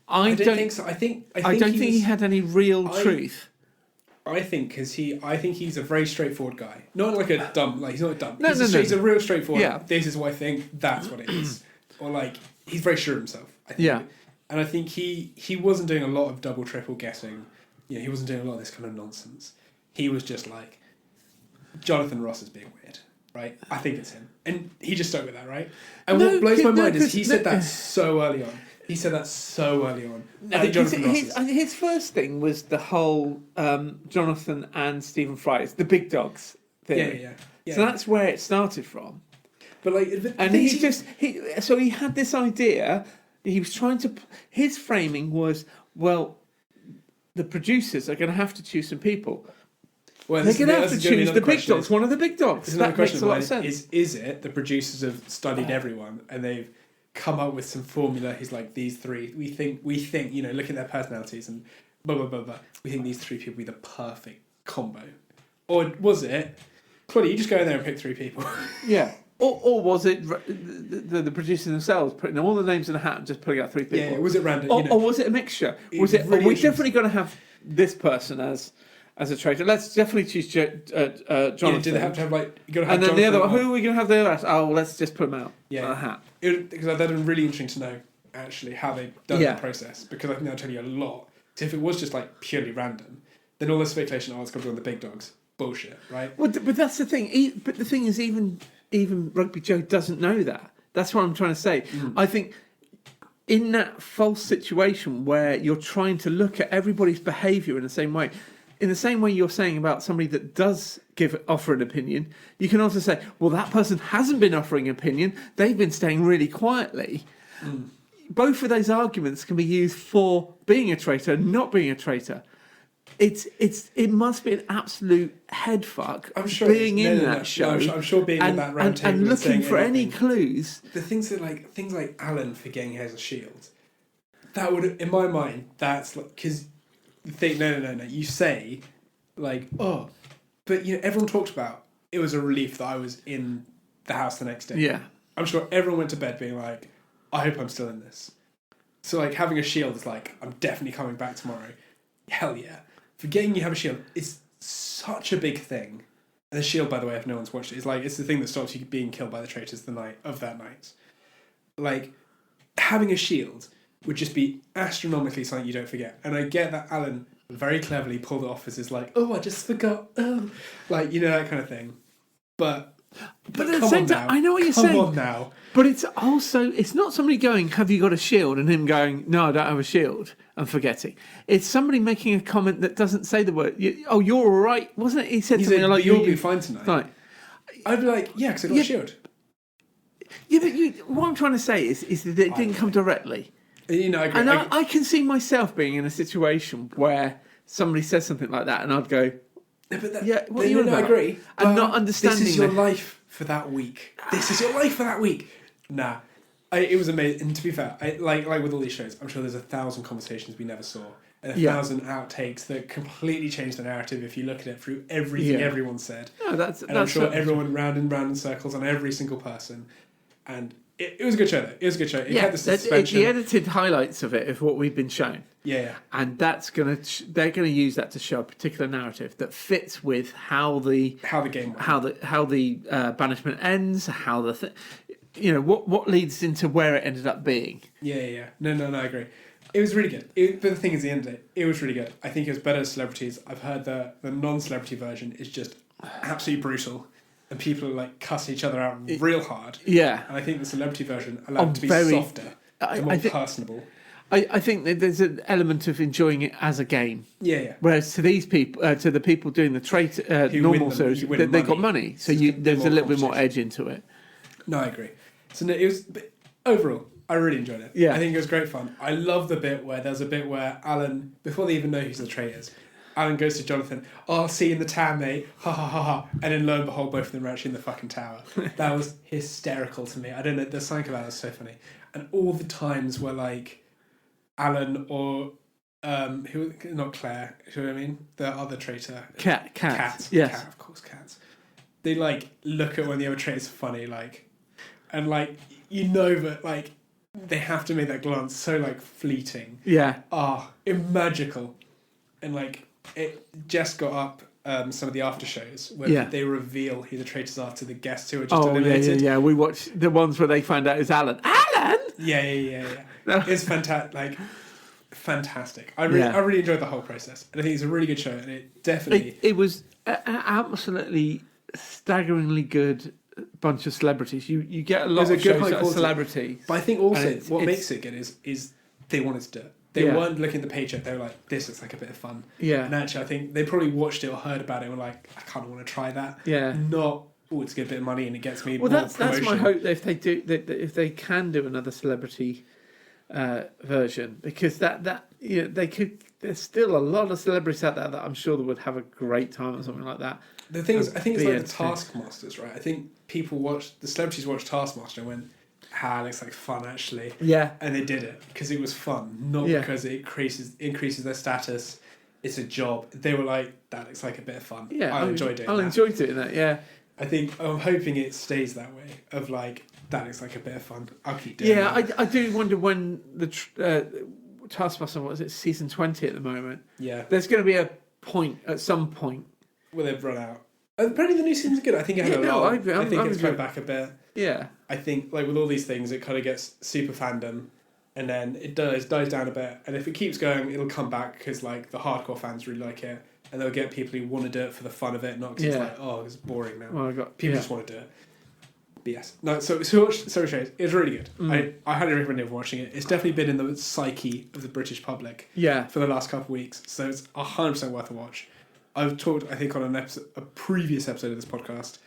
I don't think so. I don't think he had any real truth. I think he's a very straightforward guy. Not like a dumb, he's not a dumb. No. He's a real straightforward. Yeah. This is what I think. That's what it is. Or he's very sure of himself. I think. Yeah. And I think he wasn't doing a lot of double, triple guessing. He wasn't doing a lot of this kind of nonsense. He was just like, Jonathan Ross is being weird, right? I think it's him, and he just stuck with that, right? And what blows my mind is he said that so early on. He said that so early on. His first thing was the whole Jonathan and Stephen Fry's, the big dogs theory. Yeah. So that's where it started from. But he had this idea. He was trying to. His framing was, well, the producers are going to have to choose some people. Well, they're going to have to choose the big dogs. One of the big dogs. That makes a lot of sense. Is it the producers have studied everyone and they've come up with some formula? He's like, these three, we think, look at their personalities and blah, blah, blah, blah. We think these three people will be the perfect combo. Or was it, Claudia, you just go in there and pick three people? Yeah. Or was it the producers themselves putting all the names in a hat and just putting out three people? Yeah, was it random? Or was it a mixture? Are we definitely going to have this person as a traitor? Let's definitely choose Jonathan. Yeah, do they have to have you got to have and then Jonathan the other one, who are we going to have the other? Oh, let's just put them out on a hat. Because that'd been really interesting to know actually how they've done the process, because I think that'll tell you a lot. So if it was just purely random, then all the speculation, it's got to be on the big dogs. Bullshit, right? Well, but that's the thing. But the thing is, even Rugby Joe doesn't know that. That's what I'm trying to say. I think in that false situation where you're trying to look at everybody's behaviour in the same way, in the same way you're saying about somebody that does offer an opinion, you can also say, well, that person hasn't been offering an opinion. They've been staying really quietly. Both of those arguments can be used for being a traitor and not being a traitor. It must be an absolute head fuck being in that show. I'm sure being in that round table and looking for any clues. The things like Alan forgetting he has a shield. That would, in my mind, that's like, because you think no. You say like, oh, but everyone talked about it was a relief that I was in the house the next day. Yeah, I'm sure everyone went to bed being like, I hope I'm still in this. So like having a shield is like, I'm definitely coming back tomorrow. Hell yeah. Forgetting you have a shield is such a big thing. And the shield, by the way, if no one's watched it, is like, it's the thing that stops you being killed by the traitors the night of that night. Like, having a shield would just be astronomically something you don't forget. And I get that Alan very cleverly pulled it off as his like, oh, I just forgot. Oh. Like, that kind of thing. But at the same time, I know what you're saying. Come on now. But it's not somebody going, have you got a shield? And him going, no, I don't have a shield, and forgetting. It's somebody making a comment that doesn't say the word, you're all right. Wasn't it? He said something like, you'll be fine tonight. Like, I'd be like, yeah, because I got a shield. Yeah, but what I'm trying to say is that it didn't come directly. I agree. And I can see myself being in a situation where somebody says something like that, and I'd go, what are you about? I agree. And not understanding this is your life for that week. This is your life for that week. Nah. It was amazing. And to be fair, like with all these shows, I'm sure there's 1,000 conversations we never saw. And 1,000 outtakes that completely change the narrative if you look at it through everything everyone said. No, I'm sure everyone went round and round in circles on every single person. And it was a good show, though. It was a good show. It had the suspension. The edited highlights of it of what we've been shown. Yeah. And that's they're gonna use that to show a particular narrative that fits with how the game went. how the banishment ends, how what leads into where it ended up being. Yeah. No, I agree. It was really good. But the thing is, the end of it was really good. I think it was better as celebrities. I've heard the non-celebrity version is just absolutely brutal. And people are like cussing each other out real hard. Yeah. And I think the celebrity version allowed to be softer and more personable. I think that there's an element of enjoying it as a game. Yeah. Whereas to these people, to the people doing the normal series, they got money. So there's a little bit more edge into it. No, I agree. So it was, overall, I really enjoyed it. Yeah. I think it was great fun. I love the bit where there's a bit where Alan, before they even know who's the traitors, Alan goes to Jonathan, I'll see you in the tower, mate. Ha ha ha ha. And then lo and behold, both of them are actually in the fucking tower. That was hysterical to me. I don't know, there's something about it that's so funny. And all the times where like Alan or not Claire, you know what I mean? The other traitor. Cat. Yes. Cat, of course, cats. They like look at when the other traitors are funny, like, and like that like they have to make that glance so like fleeting. Yeah. Magical. And like it just got up some of the after shows where they reveal who the traitors are to the guests who are just eliminated. Yeah. We watched the ones where they find out it's Alan. Alan! Yeah. It's fantastic. Fantastic. I really enjoyed the whole process, and I think it's a really good show. And it definitely it was an absolutely staggeringly good bunch of celebrities. You get a lot of shows that are celebrities, but I think also what makes it good is they wanted to do it. They weren't looking at the paycheck. They were like, this looks like a bit of fun. Yeah. And actually, I think they probably watched it or heard about it and were like, I kind of want to try that. Yeah. Not, it's a good bit of money and it gets me more promotion. That's my hope that if they can do another celebrity version, because they could. There's still a lot of celebrities out there that I'm sure that would have a great time or something like that. The thing is, I think it's like the Taskmasters, right? I think the celebrities watched Taskmaster and went, it looks like fun actually. Yeah. And they did it because it was fun, not because it increases their status. It's a job. They were like, that looks like a bit of fun. Yeah. I'll enjoy doing that. Yeah. I'm hoping it stays that way of like, that looks like a bit of fun. I'll keep doing it. Yeah, I do wonder when the Taskmaster, what is it, season 20 at the moment? Yeah. There's going to be a point, at some point, where they've run out. Apparently the new season's good. I think it had a lot. I think it's come back a bit. Yeah. I think, like with all these things, it kind of gets super fandom, and then it dies down a bit. And if it keeps going, it'll come back because like the hardcore fans really like it, and they'll get people who want to do it for the fun of it, not because it's like, it's boring now. Well, people just want to do it. But yes. No, so watch Sorry Shows. It was really good. I highly recommend everyone watching it. It's definitely been in the psyche of the British public for the last couple of weeks, so it's 100% worth a watch. I've talked, I think, on a previous episode of this podcast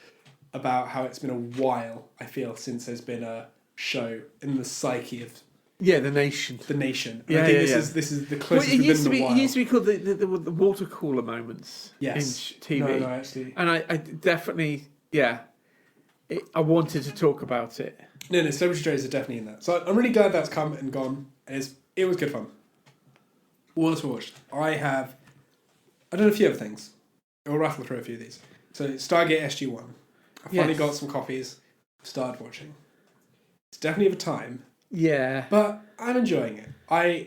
about how it's been a while, I feel, since there's been a show in the psyche of the nation. The nation. Yeah, I think this is the closest we've been in a while. It used to be called the water cooler moments in TV. No, actually. And I definitely, I wanted to talk about it. No, Celebrity Joes are definitely in that. So I'm really glad that's come and gone. It was good fun. What else we watched? I've done a few other things. I'll rattle through a few of these. So Stargate SG-1. I finally got some copies. Started watching. It's definitely of a time. Yeah. But I'm enjoying it.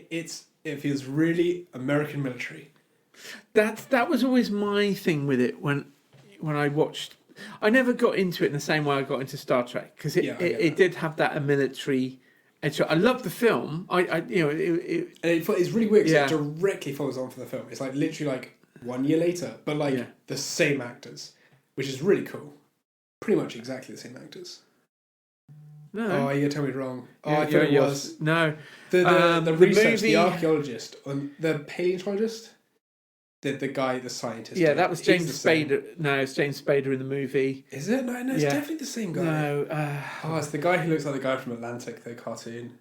It feels really American military. That was always my thing with it when I watched. I never got into it in the same way I got into Star Trek because it did have that military edge. I love the film. It's really weird because it directly follows on from the film. It's like literally like 1 year later, but the same actors, which is really cool. Pretty much exactly the same actors. No. Oh, you're going to tell me wrong. Oh, I thought it was. No. The research, the archaeologist, the paleontologist, the guy, the scientist. Yeah, that was James Spader. No, it's James Spader in the movie. Is it? No, it's definitely the same guy. No. It's the guy who looks like the guy from Atlantic, the cartoon.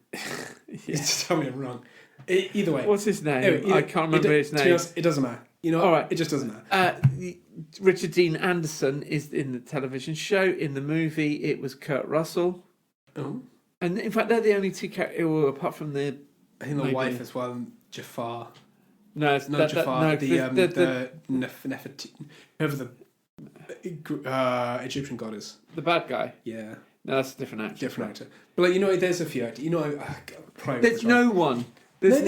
Just tell me I'm wrong. Either way. What's his name? I can't remember his name. To be honest, it doesn't matter. You know, all right. It just doesn't matter. Richard Dean Anderson is in the television show. In the movie, it was Kurt Russell. Oh. And in fact, they're the only two characters, apart from I think the wife as well, Jafar. No, it's not Jafar. The Nefertiti, whoever the Egyptian god is. The bad guy. Yeah. No, that's a different actor. Different actor. But there's a few actors. There's no one. There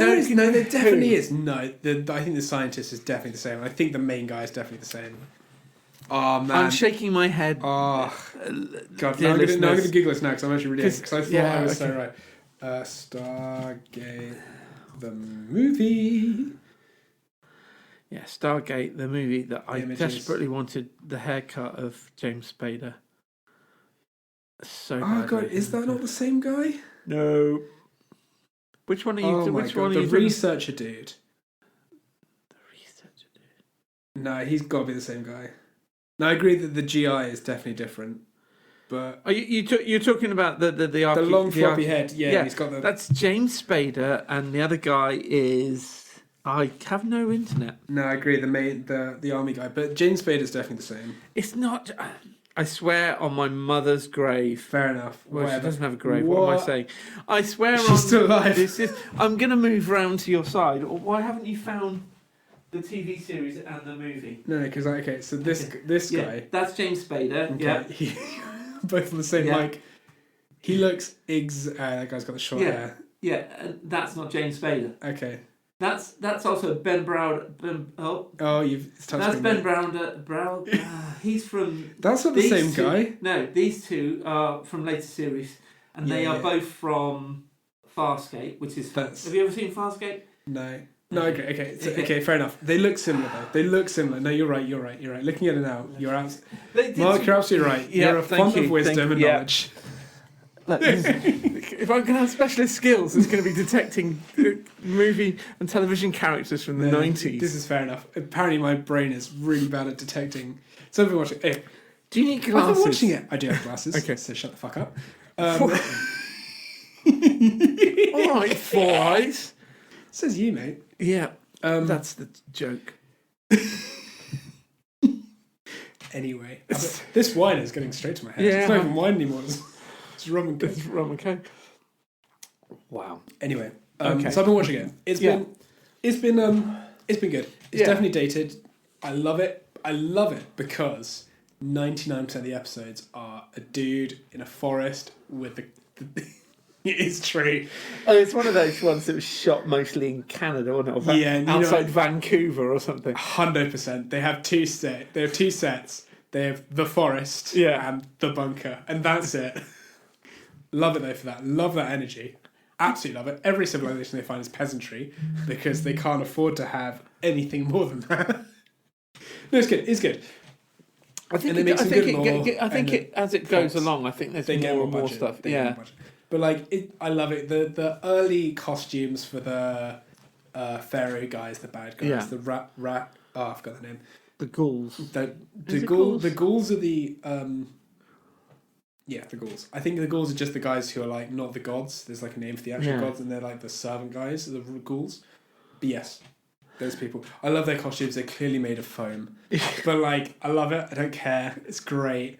definitely is. No, I think the scientist is definitely the same. I think the main guy is definitely the same. Oh man, I'm shaking my head. Oh god, I'm going to Google this now because I'm actually really because I thought I was so right. Stargate the movie. Yeah, Stargate the movie that I desperately wanted the haircut of James Spader. So. Oh god, is that not the same guy? No. Which one are you? Which one are you? The researcher dude. The researcher dude. No, he's got to be the same guy. No, I agree that the GI is definitely different, but you're talking about the long floppy head. Yeah, he's got the. That's James Spader, and the other guy is I have no internet. No, I agree. The army guy, but James Spader is definitely the same. It's not. I swear on my mother's grave. Fair enough. Well, she doesn't have a grave. What am I saying? I swear She's still alive. I'm going to move round to your side. Why haven't you found the TV series and the movie? No, because so this guy. That's James Spader. Okay. Yeah, both on the same mic. He looks that guy's got the short hair. Yeah, that's not James Spader. Okay. That's also Ben Brown. That's Ben Brown. He's from. That's not the same guy. No, these two are from later series, and they are both from Farscape, which is. Have you ever seen Farscape? No. No, okay, fair enough. They look similar though. No, you're right. Looking at it now, you're absolutely. Mark, you're absolutely right. You're a font of wisdom and knowledge. If I'm going to have specialist skills, it's going to be detecting movie and television characters from the 90s. This is fair enough. Apparently, my brain is really bad at detecting. So I've been watching. Hey, do you need glasses? I've been watching it. I do have glasses. Okay, so shut the fuck up. All right, 4 eyes. Says you, mate. Yeah, that's the joke. Anyway, this wine is getting straight to my head. Yeah. It's not even wine anymore. It's rum and coke. It's rum and coke. Wow. Anyway, so I've been watching it. It's been good. It's definitely dated. I love it. Because 99% of the episodes are a dude in a forest with the it's true. Oh, it's one of those ones that was shot mostly in Canada, wasn't it? Outside Vancouver or something. 100%. They have two sets. They have the forest and the bunker, and that's it. Love it though for that. Love that energy. Absolutely love it. Every civilization they find is peasantry because they can't afford to have anything more than that. No, it's good. I think as it goes along, I think there's more and more stuff. Yeah. But I love it. The early costumes for the pharaoh guys, the bad guys, the rat. Oh, I forgot the name. The ghouls. The ghouls? ghouls are the the ghouls. I think the ghouls are just the guys who are like not the gods. There's like a name for the actual gods, and they're like the servant guys, the ghouls. But yes, those people. I love their costumes. They're clearly made of foam, but like I love it. I don't care. It's great.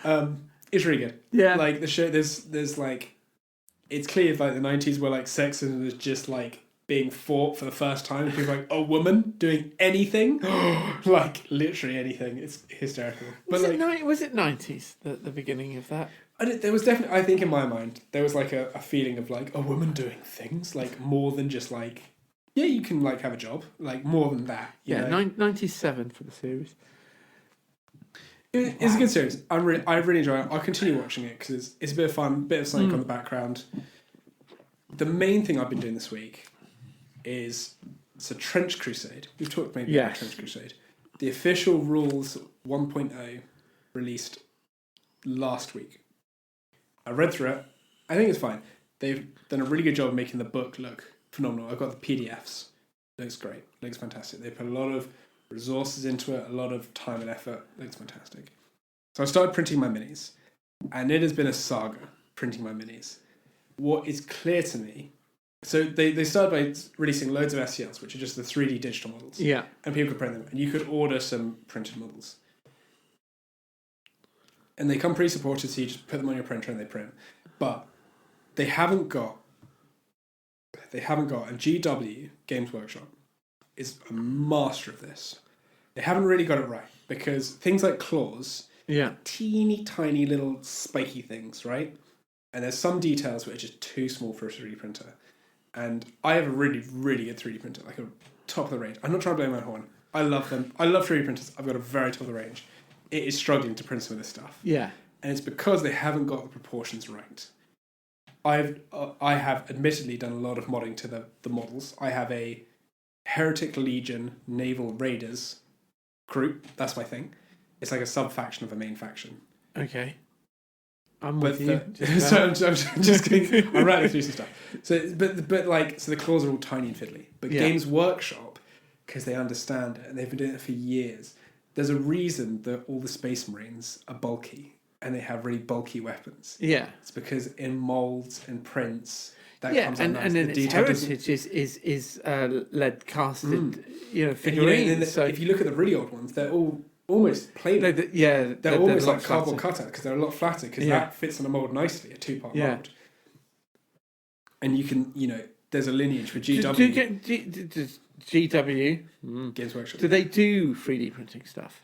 It's really good. Yeah. Like the show. There's like, it's clear like the 90s were like sexism was just like being fought for the first time. People like a woman doing anything, like literally anything. It's hysterical. Was it 90s? The beginning of that. There was definitely. I think in my mind there was like a feeling of like a woman doing things like more than just like you can like have a job, like more than that. You know? 97 for the series. It's a good series. I really enjoy it. I'll continue watching it because it's a bit of fun, bit of something on the background. The main thing I've been doing this week is Trench Crusade. We've talked maybe about Trench Crusade. The official rules 1.0 released last week. I read through it. I think it's fine. They've done a really good job of making the book look phenomenal. I've got the PDFs. Looks great. Looks fantastic. They put a lot of resources into it, a lot of time and effort. Looks fantastic. So I started printing my minis, and it has been a saga printing my minis. What is clear to me, so they started by releasing loads of STLs, which are just the 3D digital models. Yeah. And people could print them, and you could order some printed models. And they come pre-supported, so you just put them on your printer and they print. But they haven't got, and GW, Games Workshop, is a master of this. They haven't really got it right, because things like claws, teeny tiny little spiky things, right? And there's some details which are just too small for a 3D printer. And I have a really, really good 3D printer, like a top of the range. I'm not trying to blow my horn. I love them. I love 3D printers. I've got a very top of the range. It is struggling to print some of this stuff. Yeah. And it's because they haven't got the proportions right. I have admittedly done a lot of modding to the models. I have a Heretic Legion Naval Raiders group. That's my thing. It's like a sub-faction of a main faction. Okay. I'm with you. So I'm just kidding. I'm rattling through some stuff. So, but like, so the claws are all tiny and fiddly. But Games Workshop, because they understand it and they've been doing it for years, there's a reason that all the Space Marines are bulky and they have really bulky weapons. Yeah. It's because in molds and prints, that comes out nice. And then its heritage is lead casted, figurines. So if you look at the really old ones, they're all almost plain. They're almost like cardboard cutout because they're a lot flatter because that fits on a mold nicely, a 2-part mold. And you can, there's a lineage for GW. Does GW Games Workshop. Do they do 3D printing stuff?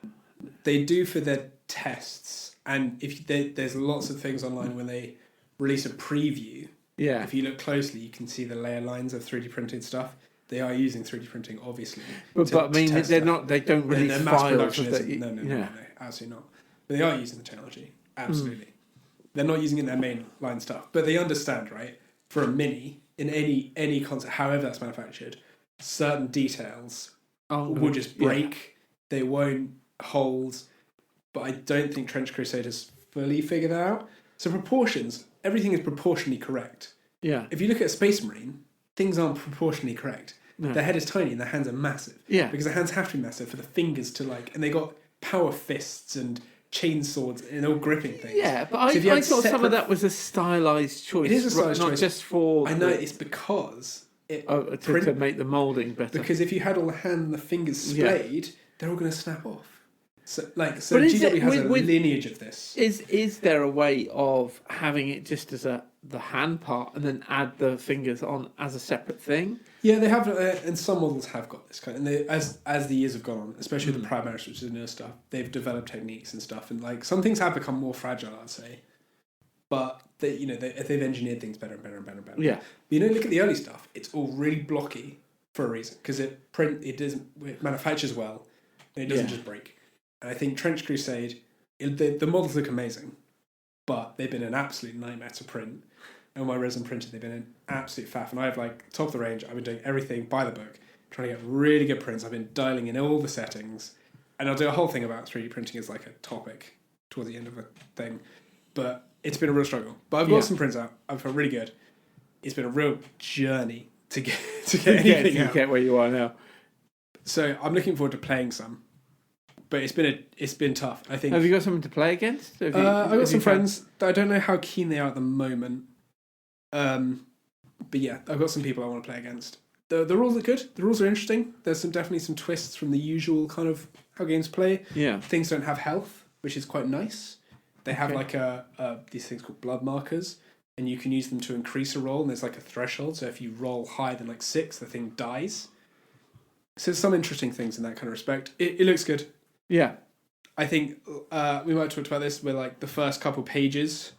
They do for their tests, and there's lots of things online when they release a preview. Yeah. If you look closely, you can see the layer lines of 3D printed stuff. They are using 3D printing, obviously. But I mean, they're not. They don't release files. No, absolutely not. But they are using the technology, absolutely. They're not using it in their main line stuff, but they understand, right? For a mini in any concept, however that's manufactured, certain details will just break. They won't hold. But I don't think Trench Crusade has fully figured that out. So proportions, everything is proportionally correct. Yeah. If you look at a Space Marine, things aren't proportionally correct. No. Their head is tiny and their hands are massive. Yeah. Because their hands have to be massive for the fingers to and they got power fists and chain swords and all gripping things. Yeah, but I thought some of that was a stylized choice. It is a stylized choice. Not just for... I know, it's because... to make the moulding better. Because if you had all the hand and the fingers splayed, they're all going to snap off. So GW has a lineage of this. Is there a way of having it just as the hand part and then add the fingers on as a separate thing? Yeah, they have, and some models have got this kind. And they, as the years have gone on, especially with the Primaris, which is newer stuff, they've developed techniques and stuff, and some things have become more fragile, I'd say. But they've engineered things better and better and better and better. Yeah. But, look at the early stuff. It's all really blocky for a reason because it manufactures well, and it doesn't just break. And I think Trench Crusade, the models look amazing, but they've been an absolute nightmare to print. And my resin printer, they've been an absolute faff. And I have top of the range. I've been doing everything by the book, trying to get really good prints. I've been dialing in all the settings. And I'll do a whole thing about 3D printing as a topic towards the end of a thing. But it's been a real struggle. But I've got some prints out. I feel really good. It's been a real journey to get anything out. To get where you are now. So I'm looking forward to playing some. but it's been tough. I think. Have you got something to play against? I've got some friends. I don't know how keen they are at the moment. But yeah, I've got some people I want to play against. The rules are good. The rules are interesting. There's definitely some twists from the usual kind of how games play. Yeah. Things don't have health, which is quite nice. They have like these things called blood markers, and you can use them to increase a roll, and there's like a threshold. So if you roll higher than like 6, the thing dies. So there's some interesting things in that kind of respect. It looks good. Yeah. I think we might talk about this where like the first couple pages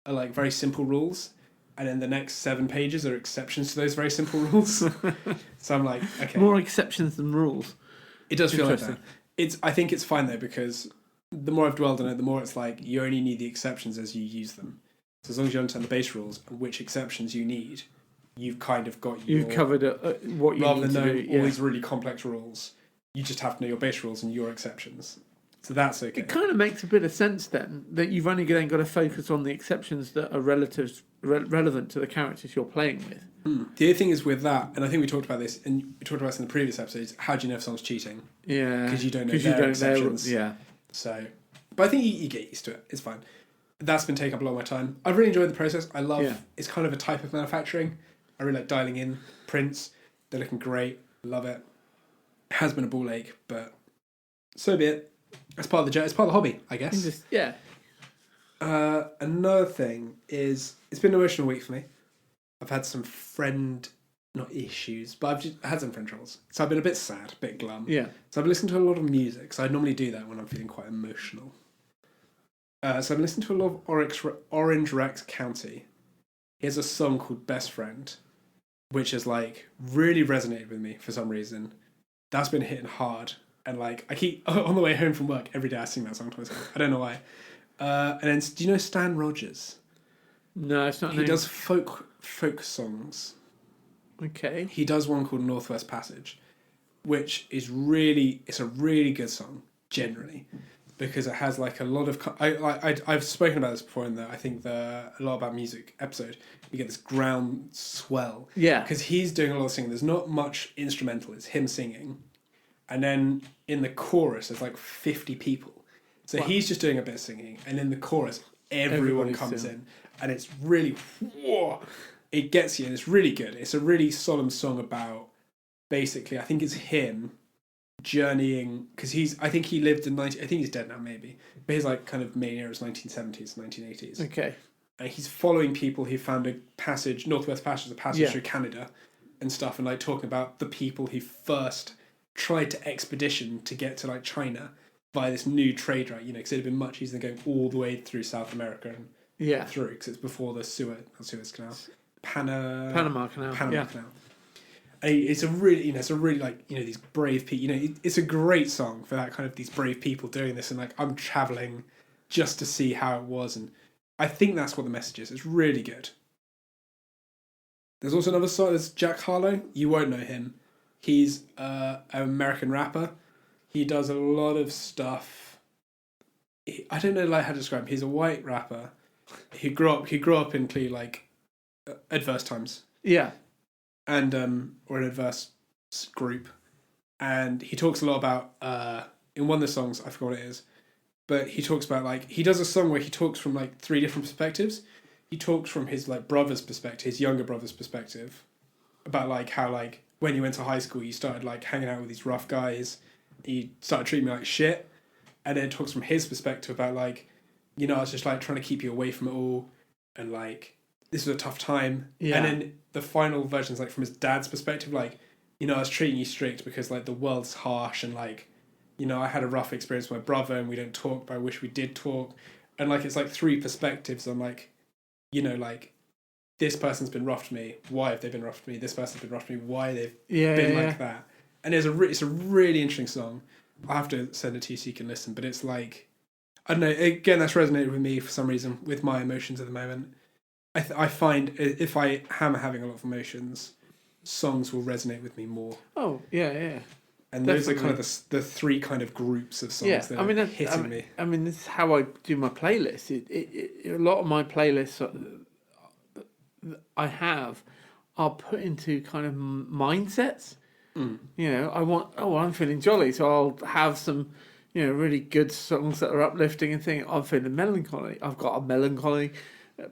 are like very simple rules, and then the next 7 pages are exceptions to those very simple rules. So I'm like, okay. More exceptions than rules. It does feel like that. I think it's fine though, because the more I've dwelled on it, the more it's like you only need the exceptions as you use them. So as long as you understand the base rules and which exceptions you need, you've kind of got You've covered what you rather need than to know do. all these really complex rules. You just have to know your base rules and your exceptions. So that's okay. It kind of makes a bit of sense then that you've only then got to focus on the exceptions that are relevant to the characters you're playing with. The other thing is with that, and I think we talked about this, and we talked about this in the previous episodes. How do you know if someone's cheating? Yeah, because you don't know their exceptions. Yeah. So, but I think you get used to it. It's fine. That's been taking up a lot of my time. I've really enjoyed the process. I love. It's kind of a type of manufacturing. I really like dialing in prints. They're looking great. Love it. It has been a ball ache, but so be it. It's part of the hobby, I guess. Another thing is it's been an emotional week for me. I've had some not issues, but I've just had some friend troubles. So I've been a bit sad, a bit glum. Yeah. So I've been listening to a lot of music. So I normally do that when I'm feeling quite emotional. So I've been listening to a lot of Orange Rex County. He has a song called Best Friend, which has like really resonated with me for some reason. That's been hitting hard. And like I keep on the way home from work every day I sing that song to myself. I don't know why. And then do you know Stan Rogers? No, it's not. He does folk songs. Okay. He does one called Northwest Passage, which is it's a really good song generally, because it has like a lot of. I've spoken about this before in a lot about music episode. You get this ground swell. Yeah. Because he's doing a lot of singing. There's not much instrumental. It's him singing, and then in the chorus there's like 50 people. So he's just doing a bit of singing, and in the chorus everyone comes in, and it's really it gets you, and it's really good. It's a really solemn song about basically I think it's him journeying, because I think he lived in I think he's dead now maybe, but his like kind of main era is 1970s, 1980s. Okay. And he's following people who found a passage, Northwest Passage, a passage through Canada and stuff, and like talking about the people who first tried to expedition to get to like China by this new trade route, because it had been much easier than going all the way through South America and through, because it's before the Suez Canal, Panama Canal. Canal. And it's a really, like, these brave people. It's a great song for that kind of these brave people doing this, and like I'm traveling just to see how it was, and I think that's what the message is. It's really good. There's also another song. There's Jack Harlow. You won't know him. He's an American rapper. He does a lot of stuff. I don't know how to describe him. He's a white rapper. He grew up in clearly like adverse times. Yeah. And or an adverse group. And he talks a lot about in one of the songs, I forgot what it is, but he talks about like he does a song where he talks from like 3 different perspectives. He talks from his like brother's perspective, his younger brother's perspective, about like how like when you went to high school you started like hanging out with these rough guys. He started treating me like shit, and then it talks from his perspective about like, I was just like trying to keep you away from it all, and like this was a tough time. And then the final version is like from his dad's perspective, like, I was treating you strict because like the world's harsh, and like, I had a rough experience with my brother and we don't talk, but I wish we did talk. And like it's like 3 perspectives on like, like this person's been rough to me, why have they been rough to me? This person's been rough to me, why they've been like that. And it's a really interesting song. I'll have to send it to you so you can listen. But it's like, I don't know, again, that's resonated with me for some reason, with my emotions at the moment. I find if I am having a lot of emotions, songs will resonate with me more. Oh, yeah. And Definitely. Those are kind of the 3 kind of groups of songs that are hitting me. I mean, this is how I do my playlist. A lot of my playlists I have are put into kind of mindsets. I'm feeling jolly, so I'll have some, really good songs that are uplifting and think I'm feeling melancholy. I've got a melancholy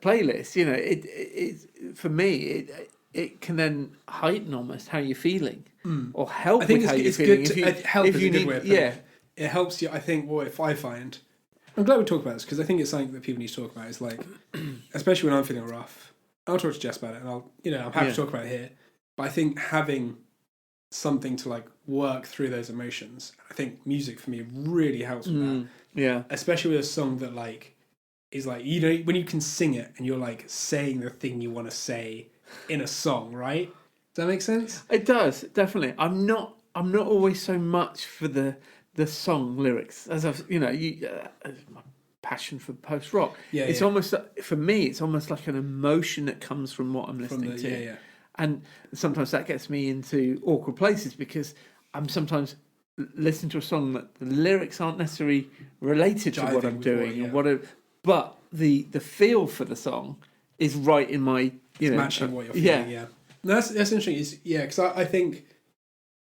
playlist. It for me it can then heighten almost how you're feeling or help I think with how you're it's feeling. good to help is a good way of putting it. Yeah, It helps you. I think if I find, I'm glad we talk about this because I think it's something that people need to talk about. Is like, especially when I'm feeling rough, I'll talk to Jess about it, and I'm happy to talk about it here. But I think having something to like work through those emotions, I think music for me really helps with that. Yeah, Especially with a song that like is like when you can sing it and you're like saying the thing you want to say in a song, right? Does that make sense? it does definitely. I'm not always so much for the song lyrics as I've my passion for post rock. Yeah, it's almost for me. It's almost like an emotion that comes from what I'm listening to. Yeah. And sometimes that gets me into awkward places because I'm sometimes listening to a song that the lyrics aren't necessarily related to what I'm doing but the feel for the song is right in my matching what you're feeling. Yeah. No, that's interesting. Because I think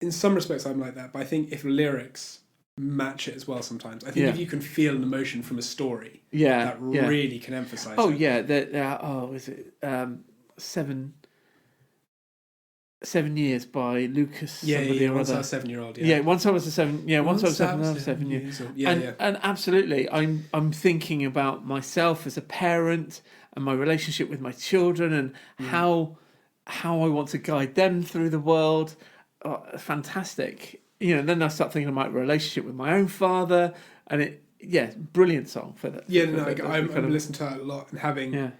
in some respects I'm like that, but I think if lyrics match it as well sometimes. I think if you can feel an emotion from a story, that really can emphasise it. Is it 7 years by Lucas? Once I was 7-year-old. Once I was a 7. Yeah, once I was 7 years. And absolutely, I'm thinking about myself as a parent and my relationship with my children and how I want to guide them through the world. Fantastic. Then I start thinking about my relationship with my own father, and brilliant song for that. I'm listening to that a lot and having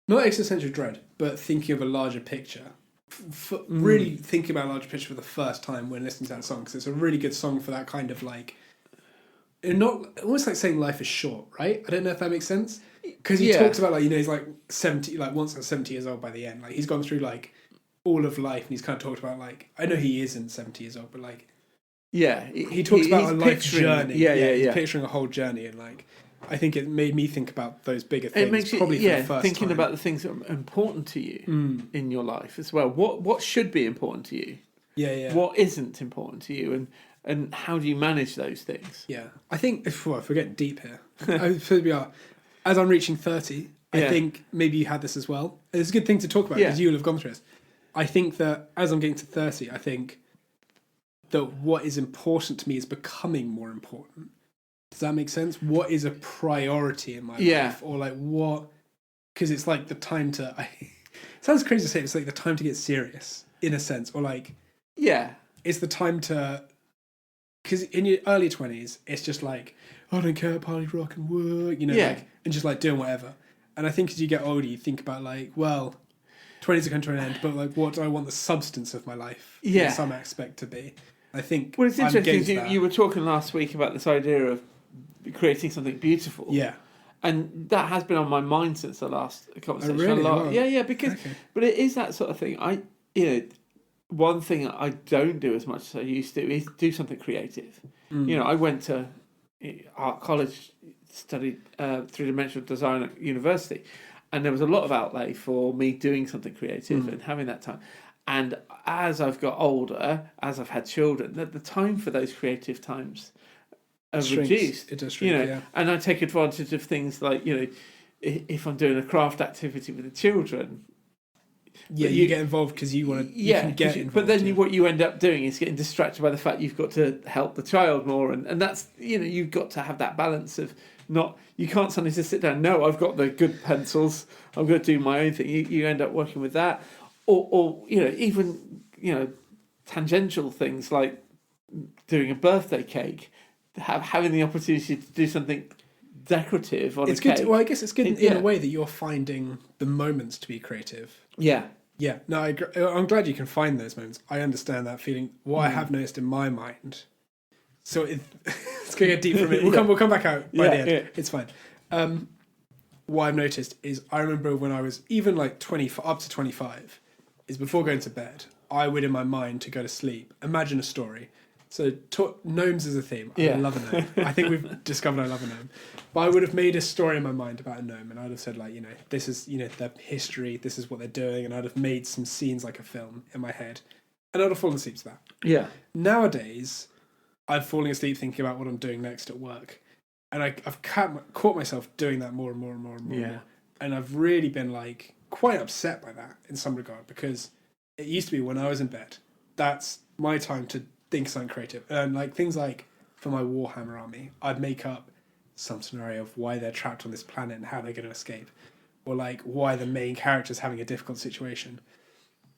not existential dread, but thinking of a larger picture. Really thinking about a larger picture for the first time when listening to that song, because it's a really good song for that kind of like, not almost like saying life is short, right? I don't know if that makes sense, because he talks about like he's like 70, like once at 70 years old by the end, like he's gone through like all of life, and he's kind of talked about like, I know he isn't 70 years old, but like he talks about a life journey. He's picturing a whole journey, and like I think it made me think about those bigger things. It makes you, probably for the first thinking time. about the things that are important to you in your life as well. What should be important to you? What isn't important to you, and how do you manage those things? Yeah, I think if we're getting deep here, as I'm reaching 30, I think maybe you had this as well. It's a good thing to talk about because you'll have gone through this. I think that as I'm getting to 30, I think that what is important to me is becoming more important. Does that make sense? What is a priority in my life? Or like what... Because it's like the time to... It sounds crazy to say, it's like the time to get serious, in a sense. Or like... Yeah. It's the time to... Because in your early 20s, it's just like, I don't care, party, rock and work, like, and just like doing whatever. And I think as you get older, you think about like, well, 20s are coming to an end, but like, what do I want the substance of my life in some aspect to be? I think... Well, it's interesting. You were talking last week about this idea of creating something beautiful. Yeah. And that has been on my mind since the last conversation. Oh, really? A lot. Oh. Yeah, because... Okay. But it is that sort of thing. One thing I don't do as much as I used to is do something creative. I went to art college, studied three-dimensional design at university, and there was a lot of outlay for me doing something creative and having that time. And as I've got older, as I've had children, the time for those creative times have reduced. It does shrink, And I take advantage of things like, if I'm doing a craft activity with the children. Yeah, you get involved because you want to. Can get involved. But then what you end up doing is getting distracted by the fact you've got to help the child more, and that's you've got to have that balance of not. You can't suddenly just sit down. No, I've got the good pencils. I'm going to do my own thing. You end up working with that, or even tangential things like doing a birthday cake, having the opportunity to do something decorative on a cake. Well, I guess it's good in a way that you're finding the moments to be creative. Yeah. Yeah. No, I'm glad you can find those moments. I understand that feeling. What I have noticed in my mind. So it's going to get deep for a minute. We'll come back out by the end. Yeah. It's fine. What I've noticed is I remember when I was even like 20, up to 25, is before going to bed, I would in my mind to go to sleep, imagine a story. So gnomes is a theme. I love a gnome. I think we've discovered I love a gnome. But I would have made a story in my mind about a gnome, and I'd have said like, this is, their history, this is what they're doing, and I'd have made some scenes like a film in my head, and I'd have fallen asleep to that. Yeah. Nowadays, I'm falling asleep thinking about what I'm doing next at work. And I've caught myself doing that more and more and more and more. Yeah. And more. And I've really been like quite upset by that in some regard, because it used to be when I was in bed, that's my time to think something creative. And like things like for my Warhammer army, I'd make up some scenario of why they're trapped on this planet and how they're going to escape. Or like why the main character's having a difficult situation.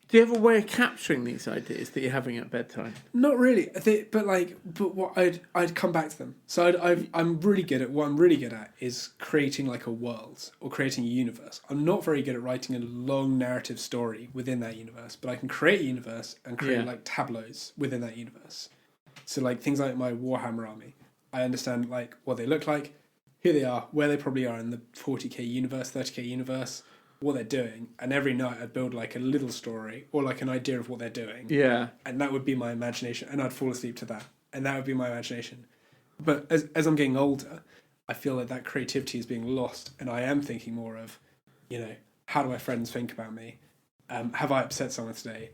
Do you have a way of capturing these ideas that you're having at bedtime? Not really, but what I'd come back to them. So I'm really good at what I'm really good at is creating like a world or creating a universe. I'm not very good at writing a long narrative story within that universe, but I can create a universe and create like tableaus within that universe. So like things like my Warhammer army, I understand like what they look like, who they are, where they probably are in the 40k universe, 30k universe, what they're doing, and every night I'd build like a little story or like an idea of what they're doing. Yeah. And that would be my imagination, and I'd fall asleep to that. And that would be my imagination. But as I'm getting older, I feel like that creativity is being lost, and I am thinking more of, how do my friends think about me? Have I upset someone today?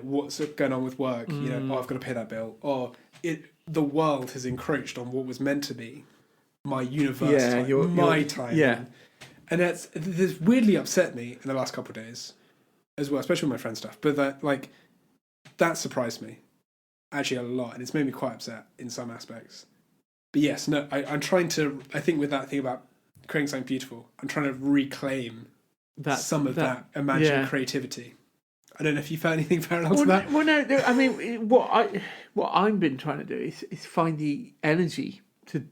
What's going on with work? I've got to pay that bill. Or the world has encroached on what was meant to be my universe time, my time. Yeah. And this weirdly upset me in the last couple of days as well, especially with my friend stuff. But that surprised me actually a lot, and it's made me quite upset in some aspects. But yes, no, I'm trying to, I think with that thing about creating something beautiful, I'm trying to reclaim some of that imagined creativity. I don't know if you found anything parallel to that. Well, no, I mean, what I've been trying to do is find the energy to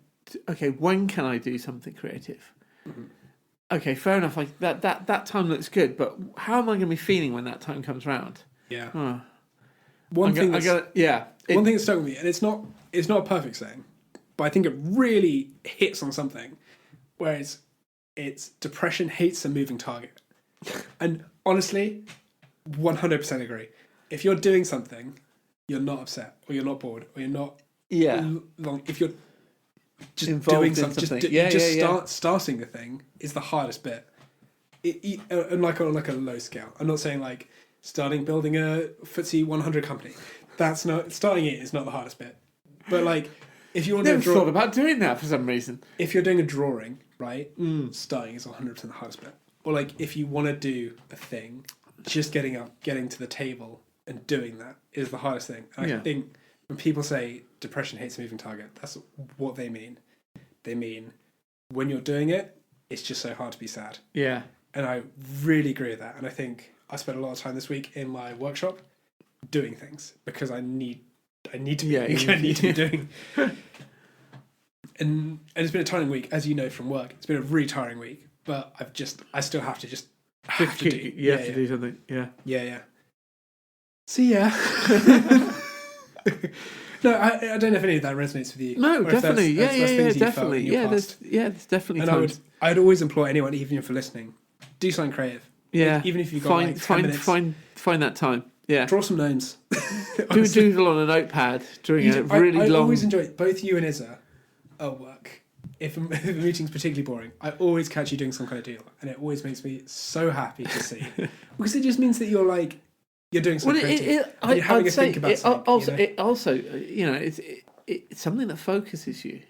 okay, when can I do something creative? Mm-hmm. Okay, fair enough. Like that time looks good, but how am I going to be feeling when that time comes round? Yeah. One thing that stuck with me, and it's not a perfect saying, but I think it really hits on something, where it's depression hates a moving target, and honestly, 100% agree. If you're doing something, you're not upset, or you're not bored, or you're not long. If you're just involved doing something, starting the thing is the hardest bit. And like on like a low scale. I'm not saying like building a FTSE 100 company. That's not starting it is not the hardest bit. But like if you want to thought about doing that for some reason. If you're doing a drawing, right? Starting is 100% the hardest bit. Or like if you want to do a thing, just getting to the table and doing that is the hardest thing. And I think when people say depression hates a moving target, that's what they mean. They mean when you're doing it, it's just so hard to be sad. Yeah. And I really agree with that. And I think I spent a lot of time this week in my workshop doing things because I need to be doing. And it's been a tiring week, as you know from work. It's been a really tiring week, but I still have to just have to do something. Yeah. Yeah. So yeah. No, I don't know if any of that resonates with you. No, definitely. Definitely. There's definitely and times. I'd always employ anyone, even if you're listening, do something creative. Yeah. Even if you've got 10 minutes. Find that time. Yeah. Draw some gnomes. Do a doodle on a notepad during a really long... I always enjoy it. Both you and Izza at work. If a meeting's particularly boring, I always catch you doing some kind of deal, and it always makes me so happy to see. Because it just means that you're doing something creative. You're having to think about something. It also, it's something that focuses you.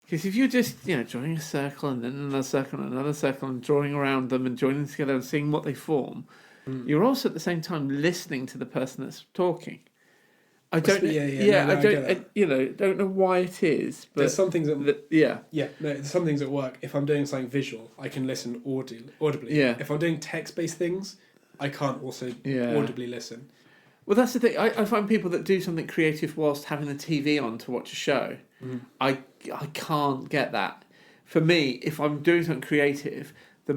Because if you're just, drawing a circle and then another circle and another circle and drawing around them and joining together and seeing what they form, you're also at the same time listening to the person that's talking. I don't know why it is, but there's some things there's some things at work. If I'm doing something visual, I can listen audibly. Yeah. If I'm doing text-based things, I can't also audibly listen. Well, that's the thing. I find people that do something creative whilst having the TV on to watch a show. I can't get that. For me, if I'm doing something creative, the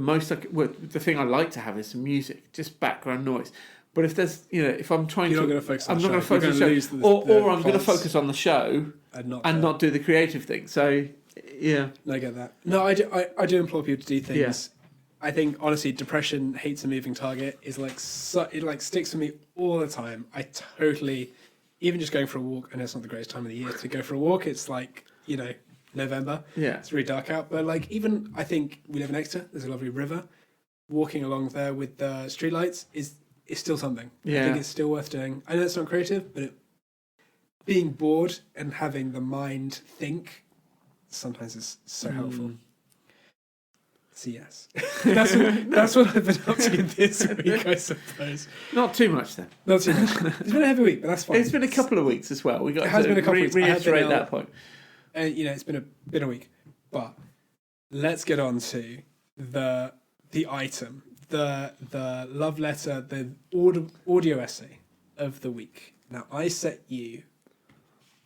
thing I like to have is some music, just background noise. But if there's, if I'm trying You're to... not going to focus on I'm the not going to focus on the show. Or I'm going to focus on the show and not do the creative thing. So, yeah. I get that. No, I do implore people to do things. Yeah. I think, honestly, depression hates a moving target is it sticks with me all the time. I totally... Even just going for a walk, I know it's not the greatest time of the year to go for a walk. It's November. Yeah. It's really dark out. But even, I think we live in Exeter. There's a lovely river. Walking along there with the streetlights is still something. Yeah. I think it's still worth doing. I know it's not creative, but being bored and having the mind think sometimes is so helpful. So yes, that's what I've been up to this week, I suppose. Not too much then. Not too much. It's been a heavy week, but that's fine. It's been a couple of weeks as well. We got it has to been a couple of weeks. reiterate that point. It's been a week, but let's get on to the item, the love letter, the audio essay of the week. Now I set you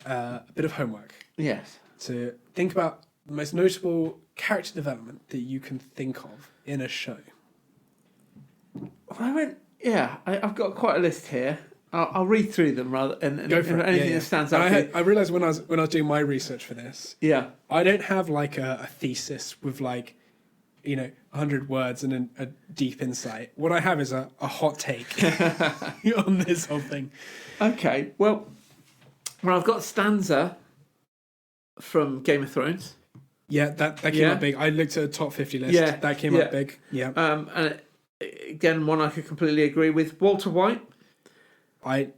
a bit of homework. Yes. To think about the most notable character development that you can think of in a show. I've got quite a list here. I'll read through them rather and go for it. Anything that stands out. I realised when I was doing my research for this. Yeah. I don't have like a thesis with 100 words and a deep insight. What I have is a hot take on this whole thing. Okay. Well, I've got Stanza from Game of Thrones. Yeah, that came up big. I looked at a top 50 list. Yeah, that came up big. Yeah. And again, one I could completely agree with. Walter White. I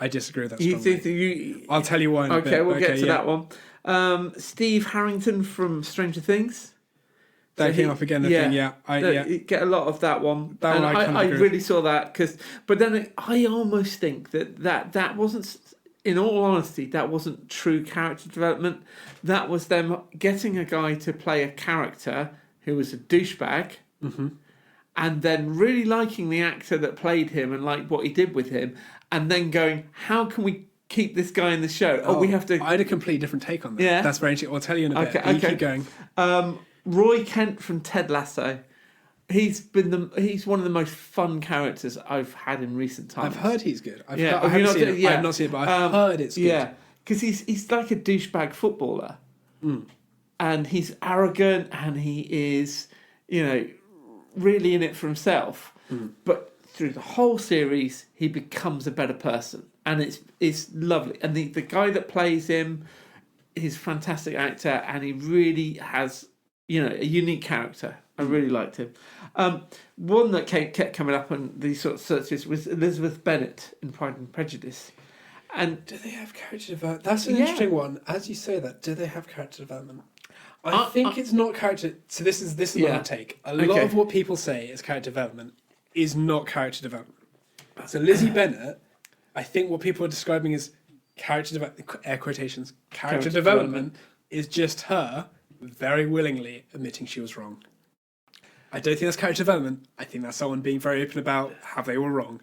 disagree with that strongly. I'll tell you why in a bit. We'll get to that one. Steve Harrington from Stranger Things. That came up again. You get a lot of that one. That one I really saw that but then I almost think that wasn't. In all honesty, that wasn't true character development. That was them getting a guy to play a character who was a douchebag, and then really liking the actor that played him and like what he did with him, and then going, how can we keep this guy in the show? We have to. I had a completely different take on that. Yeah, that's very interesting. I'll tell you in a bit. Okay. You keep going. Roy Kent from Ted Lasso. He's one of the most fun characters I've had in recent times. I've heard he's good. I have not seen it, but I've heard it's good. Yeah, because he's like a douchebag footballer, and he's arrogant, and he is, really in it for himself. But through the whole series, he becomes a better person, and it's lovely. And the guy that plays him is a fantastic actor, and he really has a unique character. I really liked him. One that kept coming up on these sort of searches was Elizabeth Bennet in Pride and Prejudice. And do they have character development? That's an interesting one. As you say that, do they have character development? I think it's not character. So this is my take. A lot of what people say is character development is not character development. So Lizzie Bennet, I think what people are describing as character development, air quotations, character development is just her very willingly admitting she was wrong. I don't think that's character development. I think that's someone being very open about how they were wrong.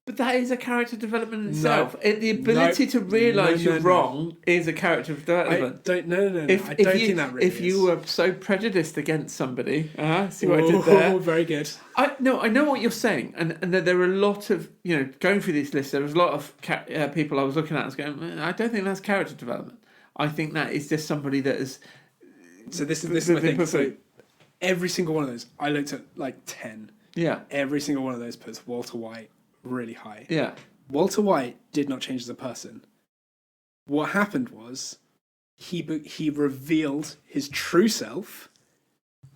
But that is a character development in itself. The ability to realise you're wrong is a character development. I don't think that really If you were so prejudiced against somebody... see what I did there? Oh, very good. I know what you're saying. And there are a lot of... going through this list, there was a lot of people I was looking at and was going, I don't think that's character development. I think that is just somebody that is... So this is my thing. So every single one of those, I looked at like 10. Yeah. Every single one of those puts Walter White really high. Yeah. Walter White did not change as a person. What happened was he revealed his true self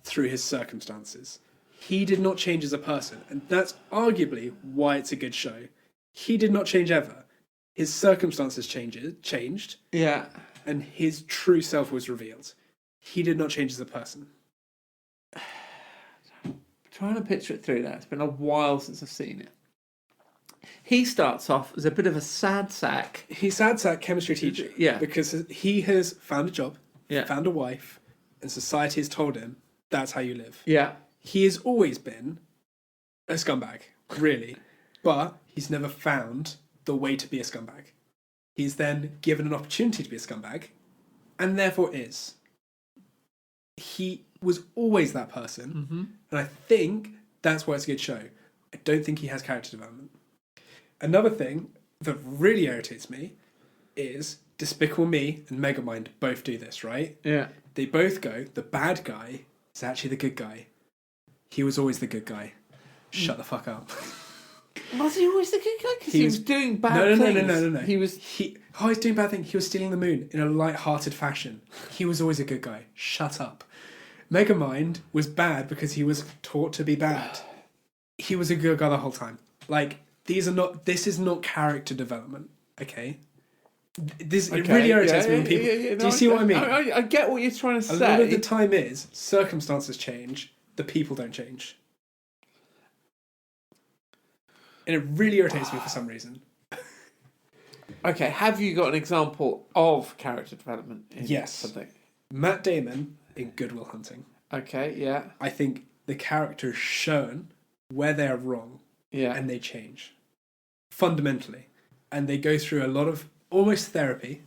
through his circumstances. He did not change as a person, and that's arguably why it's a good show. He did not change ever. His circumstances changed. Yeah. And his true self was revealed. He did not change as a person. Trying to picture it through that. It's been a while since I've seen it. He starts off as a bit of a sad sack. He's sad sack chemistry teacher. Yeah. Because he has found a job, found a wife, and society has told him that's how you live. Yeah. He has always been a scumbag, really. But he's never found the way to be a scumbag. He's then given an opportunity to be a scumbag, and therefore is. He was always that person, and I think that's why it's a good show. I don't think he has character development. Another thing that really irritates me is Despicable Me and Megamind both do this, right? Yeah. They both go, the bad guy is actually the good guy. He was always the good guy. Shut the fuck up. Was he always the good guy? Because he was doing bad things. No. He's doing bad things. He was stealing the moon in a light-hearted fashion. He was always a good guy. Shut up. Megamind was bad because he was taught to be bad. He was a good guy the whole time. Like, this is not character development, okay? It really irritates me when people. Do you see what I mean? I get what you're trying to say. A lot of the time is circumstances change, the people don't change, and it really irritates me for some reason. Okay, have you got an example of character development? Yes. Something? Matt Damon in Good Will Hunting. Okay, yeah. I think the character is shown where they're wrong, yeah, and they change fundamentally, and they go through a lot of almost therapy.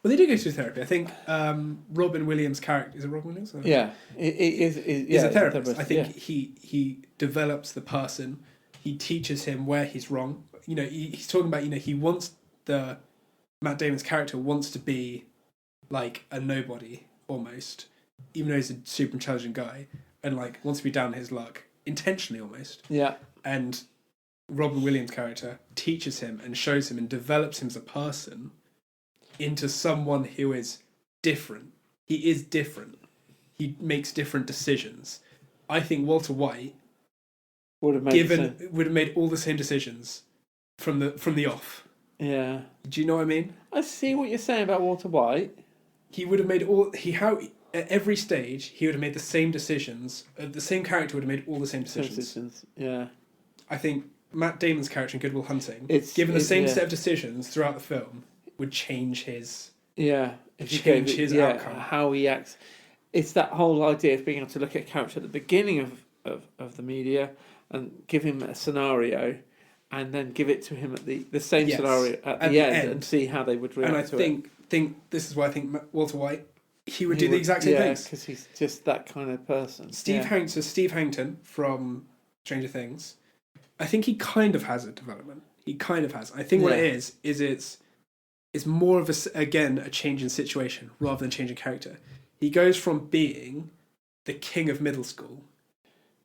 Well, they do go through therapy. I think Robin Williams' character, is it Robin Williams? Yeah, he's a therapist. I think he develops the person. He teaches him where he's wrong. You know, he's talking about, you know, he wants Matt Damon's character wants to be like a nobody almost, even though he's a super intelligent guy, and like wants to be down his luck intentionally almost. Yeah. And Robin Williams' character teaches him and shows him and develops him as a person into someone who is different. He is different. He makes different decisions. I think Walter White would have made all the same decisions from the off. Yeah. Do you know what I mean? I see what you're saying about Walter White. He would have made at every stage he would have made the same decisions. The same character would have made all the same decisions. Yeah. I think Matt Damon's character in Good Will Hunting, given the same set of decisions throughout the film, would change his outcome. How he acts. It's that whole idea of being able to look at a character at the beginning of the media and give him a scenario, and then give it to him at the same scenario at the end and see how they would react. And I think this is why I think Walter White, he would do the exact same things. Because he's just that kind of person. Steve Harrington from Stranger Things, I think he kind of has a development. He kind of has. I think what it is it's more of a change in situation rather than change in character. He goes from being the king of middle school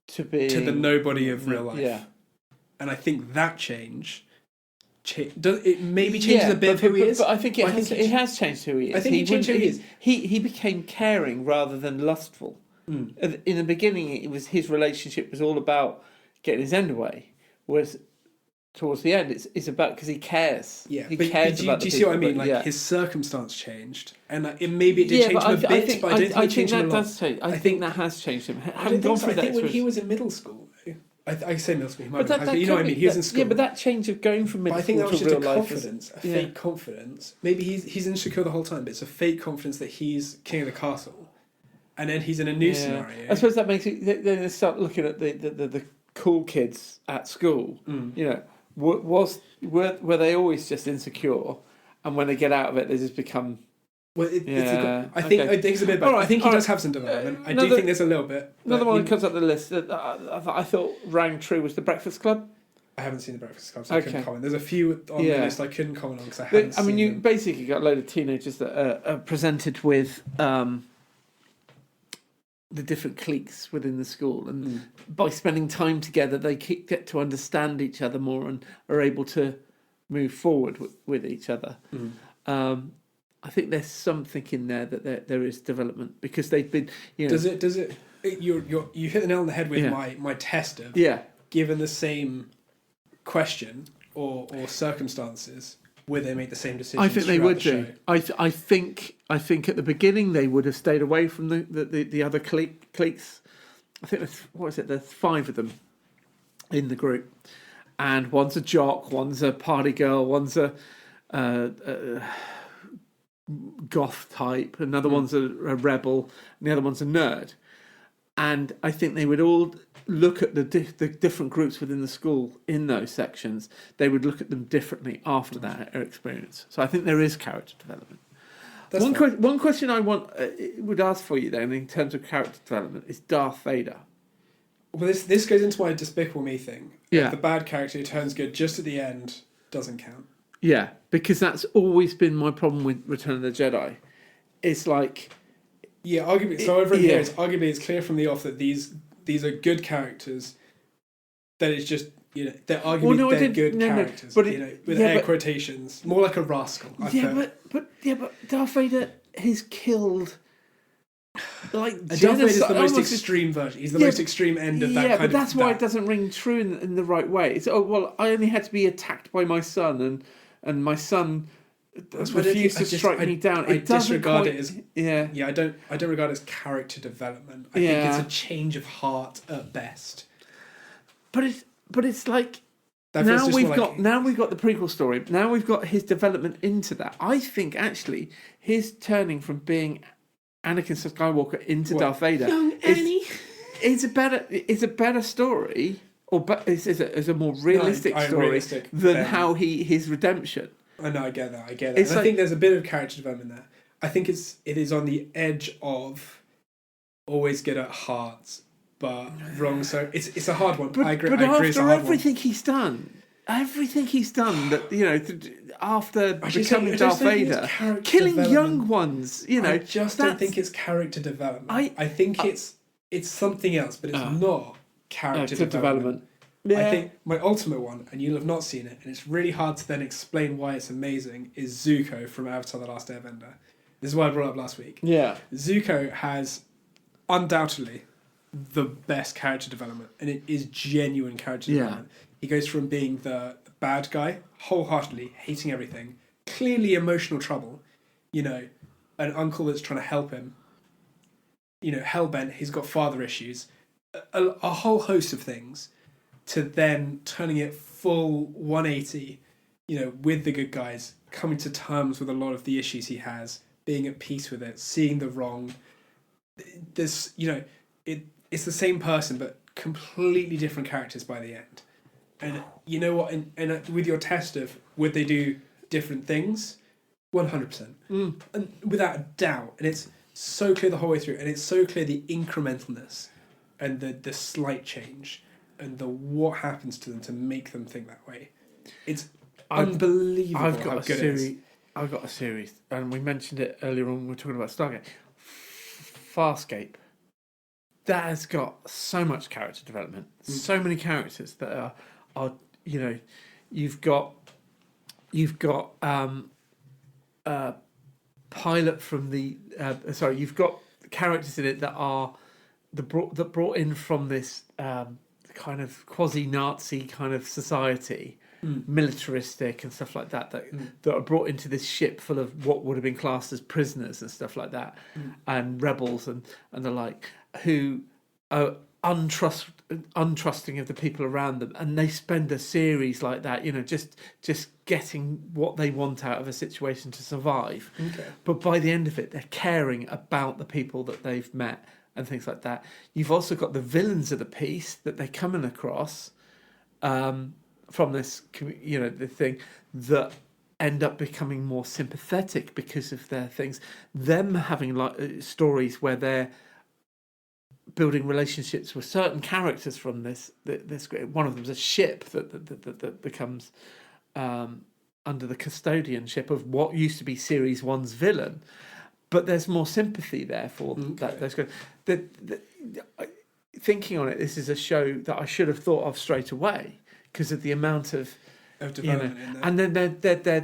to the nobody of real life. Yeah. And I think that change maybe changes a bit of who he is. But I think it has changed who he is. I think he changed who he is. He became caring rather than lustful. In the beginning, his relationship was all about getting his end away. Whereas towards the end, it's about because he cares. Yeah, he cares about. Do you see what I mean? Like his circumstance changed, and maybe it did change him a bit. But I don't think it changed him a lot. I think that has changed him. I think when he was in middle school. I say middle school. You know what I mean? He was in school. Yeah, but that change of going from middle school to real life. I think that was just a fake confidence. Maybe he's insecure the whole time, but it's a fake confidence that he's king of the castle, and then he's in a new scenario. I suppose that makes it. Then they start looking at the cool kids at school. You know, were they always just insecure, and when they get out of it, they just become. Well, I think it's a bit bad. I think he does have some development. I do think there's a little bit. Another one that comes up the list that I thought rang true was The Breakfast Club. I haven't seen The Breakfast Club, so I couldn't comment. There's a few on the list I couldn't comment on because I haven't seen them. You basically got a load of teenagers that are presented with the different cliques within the school, and by spending time together, they get to understand each other more and are able to move forward with each other. I think there's something in there that there is development because they've been. You know, does it? You hit the nail on the head with my test of given the same question or circumstances, would they make the same decisions? I think they would do. I think at the beginning they would have stayed away from the other cliques. I think there's 5 of them in the group, and one's a jock, one's a party girl, one's a goth type, another one's a rebel, and the other one's a nerd. And I think they would all look at the different groups within the school in those sections. They would look at them differently after that experience. So I think there is character development. One question I would ask for you then in terms of character development is Darth Vader. Well, this goes into my Despicable Me thing. Yeah. The bad character who turns good just at the end doesn't count. Yeah, because that's always been my problem with Return of the Jedi. It's like... Yeah, arguably. So over here, it's clear from the off that these are good characters. That it's just, you know, they're arguably good characters. But with air quotations. More like a rascal. But Darth Vader has killed... Like Darth Vader's the most extreme version. He's the most extreme end of that kind of... Yeah, but that's why it doesn't ring true in the right way. It's, I only had to be attacked by my son, and my son refused to strike me down. I disregard it as yeah. I don't regard it as character development. I think it's a change of heart at best. But it's like now we've got the prequel story. Now we've got his development into that. I think actually his turning from being Anakin Skywalker into Darth Vader is a better story, or is a more realistic story than how his redemption. I know, I get that. And I think there's a bit of character development there. I think it is on the edge of always good at heart, but wrong. So it's a hard one. But, I agree. But after everything he's done, that after becoming Darth Vader, killing young ones, I just don't think it's character development. I think it's something else, but it's not character development. Yeah. I think my ultimate one, and you'll have not seen it, and it's really hard to then explain why it's amazing, is Zuko from Avatar: The Last Airbender. This is what I brought up last week. Yeah. Zuko has undoubtedly the best character development, and it is genuine character development. He goes from being the bad guy, wholeheartedly hating everything, clearly emotional trouble, an uncle that's trying to help him, hellbent, he's got father issues, a whole host of things, to then turning it full 180, with the good guys, coming to terms with a lot of the issues he has, being at peace with it, seeing the wrong. It's the same person, but completely different characters by the end. And you know what? And with your test of would they do different things, 100%, and without a doubt. And it's so clear the whole way through, and it's so clear the incrementalness and the slight change and the what happens to them to make them think that way. It's unbelievable how good it is. I've got a series, and we mentioned it earlier on when we were talking about Stargate. Farscape. That has got so much character development, so many characters that are you've got pilot from the you've got characters in it that brought in from this kind of quasi-Nazi kind of society, militaristic and stuff like that are brought into this ship full of what would have been classed as prisoners and stuff like that, and rebels and the like, who are untrusting of the people around them, and they spend a series like that, just getting what they want out of a situation to survive. Okay. But by the end of it, they're caring about the people that they've met and things like that. You've also got the villains of the piece that they're coming across from this, the thing that end up becoming more sympathetic because of their things. Them having stories where they're building relationships with certain characters from this. One of them's a ship that becomes under the custodianship of what used to be Series 1's villain. But there's more sympathy there for that. That's good. Thinking on it, this is a show that I should have thought of straight away because of the amount of development in there. And then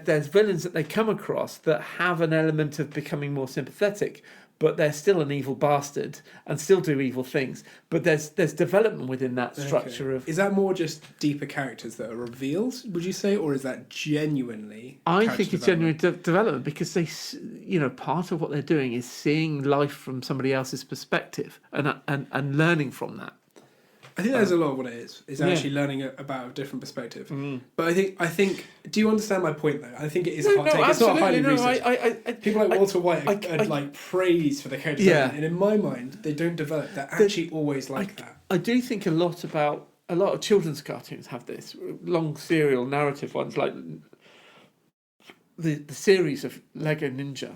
there's villains that they come across that have an element of becoming more sympathetic, but they're still an evil bastard and still do evil things. But there's development within that structure of. Is that more just deeper characters that are revealed, would you say, or is that genuinely? I think it's genuine development because they, part of what they're doing is seeing life from somebody else's perspective and learning from that. I think that's a lot of what it is. Is actually learning about a different perspective. But I think. Do you understand my point though? I think it is a hot take. It's not highly researched. People like Walter White are like praised for their character development, and in my mind, they don't develop. They're actually always like that. I do think a lot of children's cartoons have this long serial narrative ones, like the series of Lego Ninjago.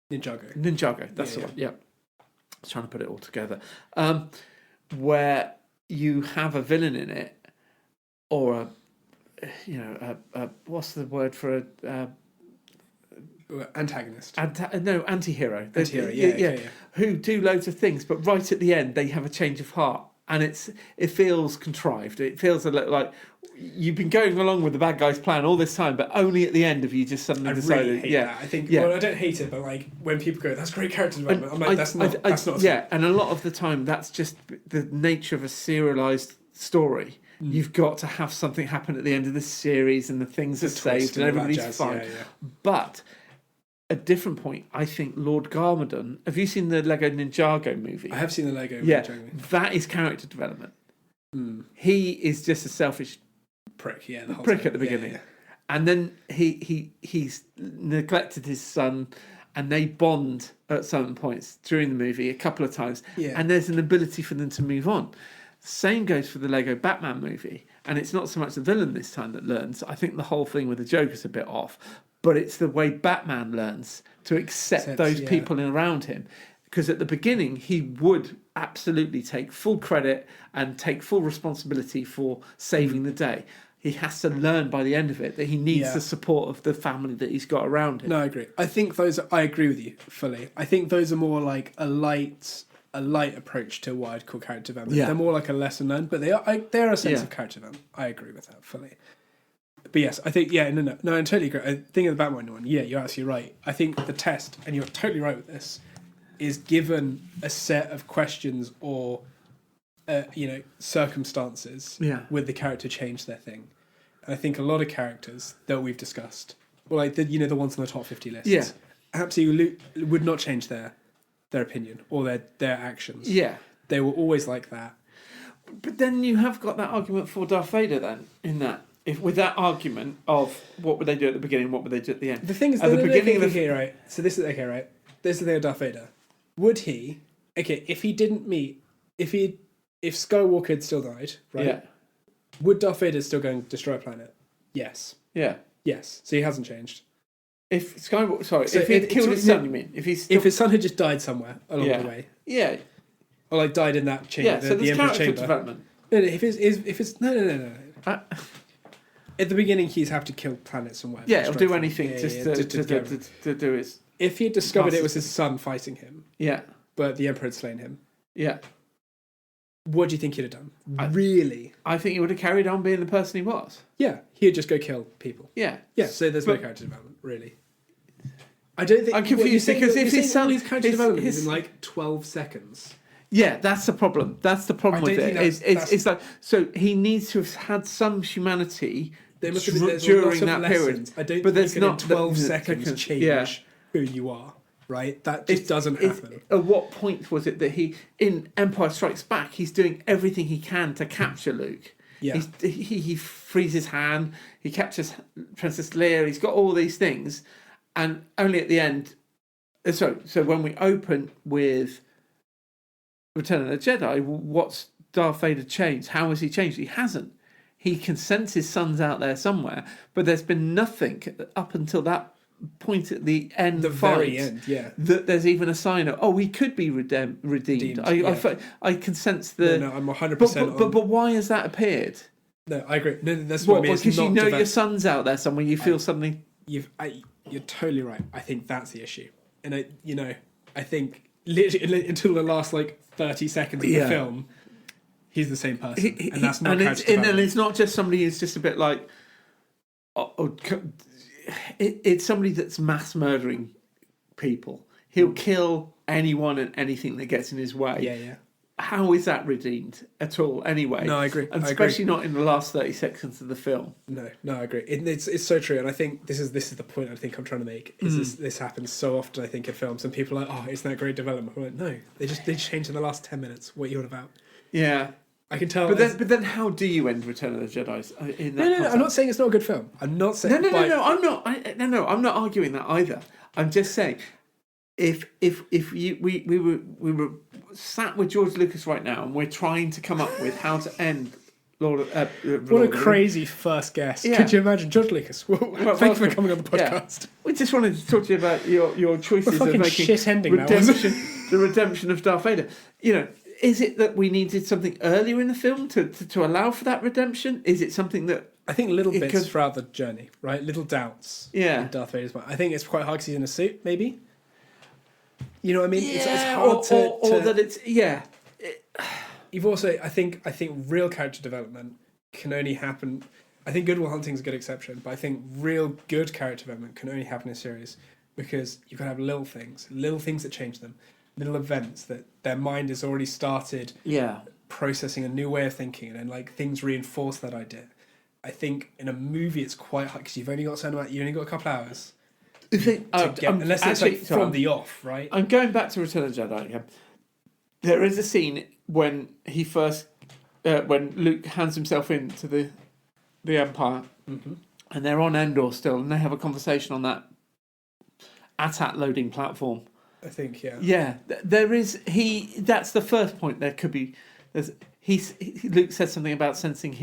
That's the one. Yeah, I was trying to put it all together. Where you have a villain in it, or what's the word for a antagonist? Anti-hero. Anti-hero, yeah. Who do loads of things, but right at the end they have a change of heart, and it feels contrived. It feels a little like you've been going along with the bad guy's plan all this time, but only at the end have you just suddenly decided. Really hate that. I think. Well, I don't hate it, but like when people go, "That's great character development," I'm like, "That's not." Yeah, and a lot of the time, that's just the nature of a serialized story. You've got to have something happen at the end of the series, and the things are saved, and everybody's fine. Yeah. But a different point, I think Lord Garmadon. Have you seen the Lego Ninjago movie? I have seen the Lego Ninjago movie. That is character development. He is just a selfish prick, at the beginning. Yeah. And then he's neglected his son, and they bond at certain points during the movie a couple of times. Yeah. And there's an ability for them to move on. Same goes for the Lego Batman movie. And it's not so much the villain this time that learns. I think the whole thing with the Joker's a bit off. But it's the way Batman learns to accept those people around him. Because at the beginning, he would absolutely take full credit and take full responsibility for saving the day. He has to learn by the end of it that he needs the support of the family that he's got around him. No, I agree. I think I agree with you fully. I think those are more like a light approach to what I'd call character development. They're more like a lesson learned, but they are a sense of character development. I agree with that fully. But yes, I think, no, I totally agree. I think of the Batman one, you're absolutely right. I think the test, and you're totally right with this, is given a set of questions or, circumstances with the character change their thing. And I think a lot of characters that we've discussed, well, like the ones on the top 50 lists, absolutely would not change their opinion or their actions. Yeah. They were always like that. But then you have got that argument for Darth Vader then, in that. With that argument of what would they do at the beginning, what would they do at the end? The thing is, at the beginning of the right. So this is okay, right? This is the thing of Darth Vader. Would he? Okay, if he didn't meet, if Skywalker had still died, right? Yeah. Would Darth Vader still go and destroy a planet? Yes. Yeah. Yes. So he hasn't changed. If Skywalker, if he'd killed his son, you mean? If his son had just died somewhere along the way, or like died in that chamber, so the Emperor's chamber. Development. No, if it's no. At the beginning, he's have to kill planets and whatever. Yeah, he'll do anything to do his. If he had discovered it was his son fighting him, but the Emperor had slain him, what do you think he'd have done? Really? I think he would have carried on being the person he was. Yeah, he'd just go kill people. Yeah. So there's no character development, really. I don't think. I'm confused because if his son, his character development is in like 12 seconds. Yeah, that's the problem. That's the problem with it. It's like, so he needs to have had some humanity during that period. I don't think in 12 seconds change who you are, right? That just doesn't happen. At what point was it that in Empire Strikes Back, he's doing everything he can to capture Luke? Yeah. He frees his hand, he captures Princess Leia, he's got all these things, and only at the end... So when we open with Return of the Jedi, what's Darth Vader changed? How has he changed? He hasn't. He can sense his son's out there somewhere, but there's been nothing up until that point at the end. The very end, that there's even a sign of, he could be redeemed. I can sense the... No, I'm 100%. But why has that appeared? No, I agree. No, that's what I mean. Because you know your son's out there somewhere. You feel something. You're totally right. I think that's the issue, and I think literally until the last 30 seconds of the film, he's the same person, and that's not character development. And it's not just somebody who's just a bit like... It's somebody that's mass murdering people. He'll kill anyone and anything that gets in his way. Yeah. How is that redeemed at all, anyway? No, I agree. And especially not in the last 30 seconds of the film. No, I agree. It's so true, and I think this is the point I think I'm trying to make. Is this happens so often? I think in films, and people are like, isn't that great development? I'm like, no, they changed in the last 10 minutes. What you're on about? Yeah. I can tell. But then how do you end Return of the Jedi? No. I'm not saying it's not a good film. I'm not saying. No. I'm not arguing that either. I'm just saying, if we were sat with George Lucas right now, and we're trying to come up with how to end What a crazy first guess. Yeah. Could you imagine? George Lucas, thank you for coming on the podcast. Yeah. We just wanted to talk to you about your choices of making shit ending the redemption of Darth Vader. Is it that we needed something earlier in the film to allow for that redemption? Is it something that... I think little bits throughout the journey, right? Little doubts. Yeah. In Darth Vader's mind. I think it's quite hard because he's in a suit, maybe. You know what I mean? Yeah, it's hard or that it's... Yeah. You've also... I think real character development can only happen... I think Good Will Hunting is a good exception, but I think real good character development can only happen in a series because you can have little things that change them. Little events that their mind has already started processing a new way of thinking, and then like things reinforce that idea. I think in a movie it's quite hard because you've only got a couple hours. Unless it's like from the off, right? I'm going back to Return of the Jedi again. There is a scene when he first, when Luke hands himself into the Empire, and they're on Endor still, and they have a conversation on that AT-AT loading platform. I think, yeah. Yeah, there is. That's the first point. There could be. Luke said something about sensing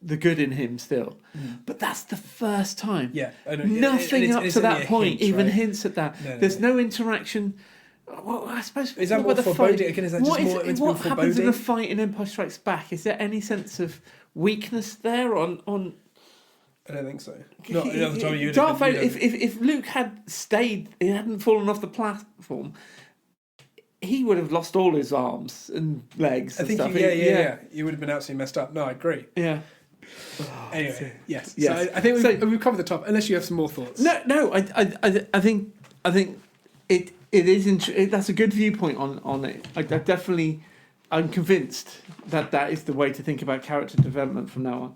the good in him still, but that's the first time. Yeah, I know. Nothing up to that point even right? hints at that. There's no interaction. Well, I suppose. Is that more foreboding? Again, is that just more? What happens in a fight in Empire Strikes Back? Is there any sense of weakness there on? I don't think so. Not another time you. Darth Vader. If Luke had stayed, he hadn't fallen off the platform, he would have lost all his arms and legs. I think stuff. Yeah. You would have been absolutely messed up. No, I agree. Yeah. Anyway, yes. So I think we've covered the top. Unless you have some more thoughts. No. I think it is. That's a good viewpoint on it. I'm convinced that is the way to think about character development from now on.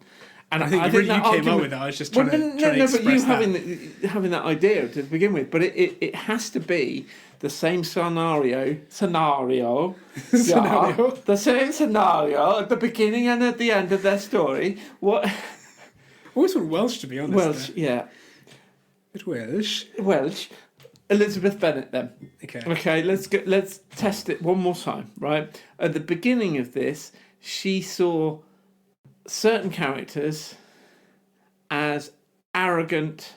And I think you came up with that. I was just trying to express but you having that idea to begin with. But it has to be the same scenario. Yeah, the same scenario at the beginning and at the end of their story. What? I always want Welsh, to be honest. Welsh, yeah. It's Welsh. Welsh. Elizabeth Bennet, then. Okay. Let's test it one more time, right? At the beginning of this, she saw certain characters as arrogant.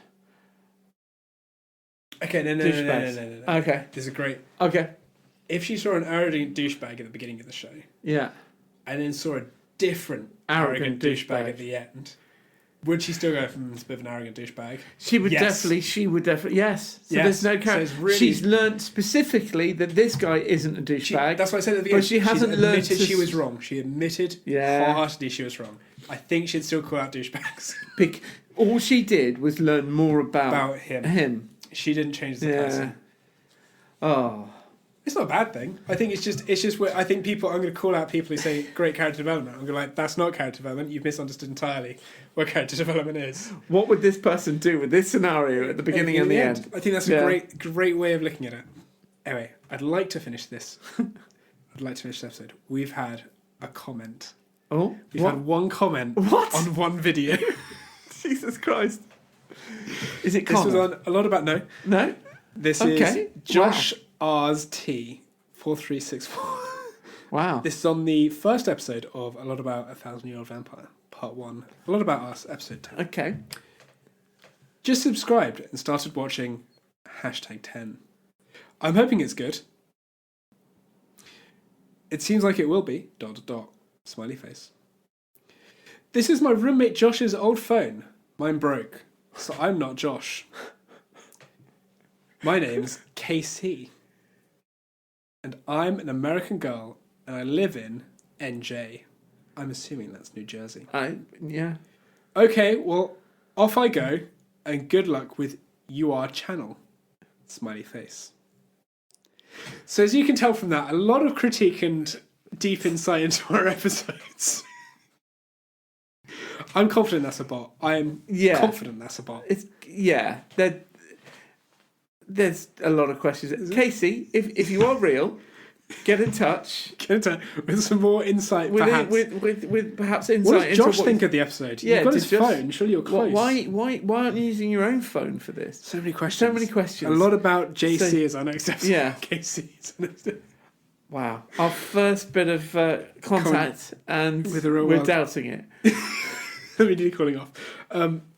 Okay, no. Okay, this is great. Okay, if she saw an arrogant douchebag at the beginning of the show, yeah, and then saw a different arrogant douchebag at the end, would she still go from this bit of an arrogant douchebag? She would definitely, yes. So there's no character. So she's learnt specifically that this guy isn't a douchebag. That's what I said at the beginning. But she hasn't learnt she was wrong. She admitted wholeheartedly she was wrong. I think she'd still call out douchebags. All she did was learn more about him. She didn't change the person. Oh. It's not a bad thing. I think it's just where I think I'm going to call out people who say great character development. I'm going to that's not character development. You've misunderstood entirely what character development is. What would this person do with this scenario at the beginning and the end? I think that's a great way of looking at it. Anyway, I'd like to finish this. I'd like to finish this episode. We've had a comment. Oh? We've had one comment on one video. Jesus Christ. Is it This was on A Lot About... No. This is Josh RT 4364. Wow. This is on the first episode of A Lot About a 1,000-Year-Old Vampire, part 1. A Lot About Us, episode 10. Okay. Just subscribed and started watching #10. I'm hoping it's good. It seems like it will be... ... Smiley face. This is my roommate Josh's old phone. Mine broke, so I'm not Josh. My name's KC. And I'm an American girl, and I live in NJ. I'm assuming that's New Jersey. Yeah. Okay, well, off I go, and good luck with your channel. Smiley face. So as you can tell from that, a lot of critique and deep insight into our episodes. I'm confident that's a bot. I'm confident that's a bot. There's a lot of questions. Casey, if you are real, get in touch. With some more insight, perhaps. With perhaps insight. What does Josh think of the episode? Yeah, you've got his phone. Surely you're close. Why aren't you using your own phone for this? So many questions. A lot about JC as our next episode. Yeah. KC is our next episode. Wow. Our first bit of contact, and we're doubting it. Immediately calling off.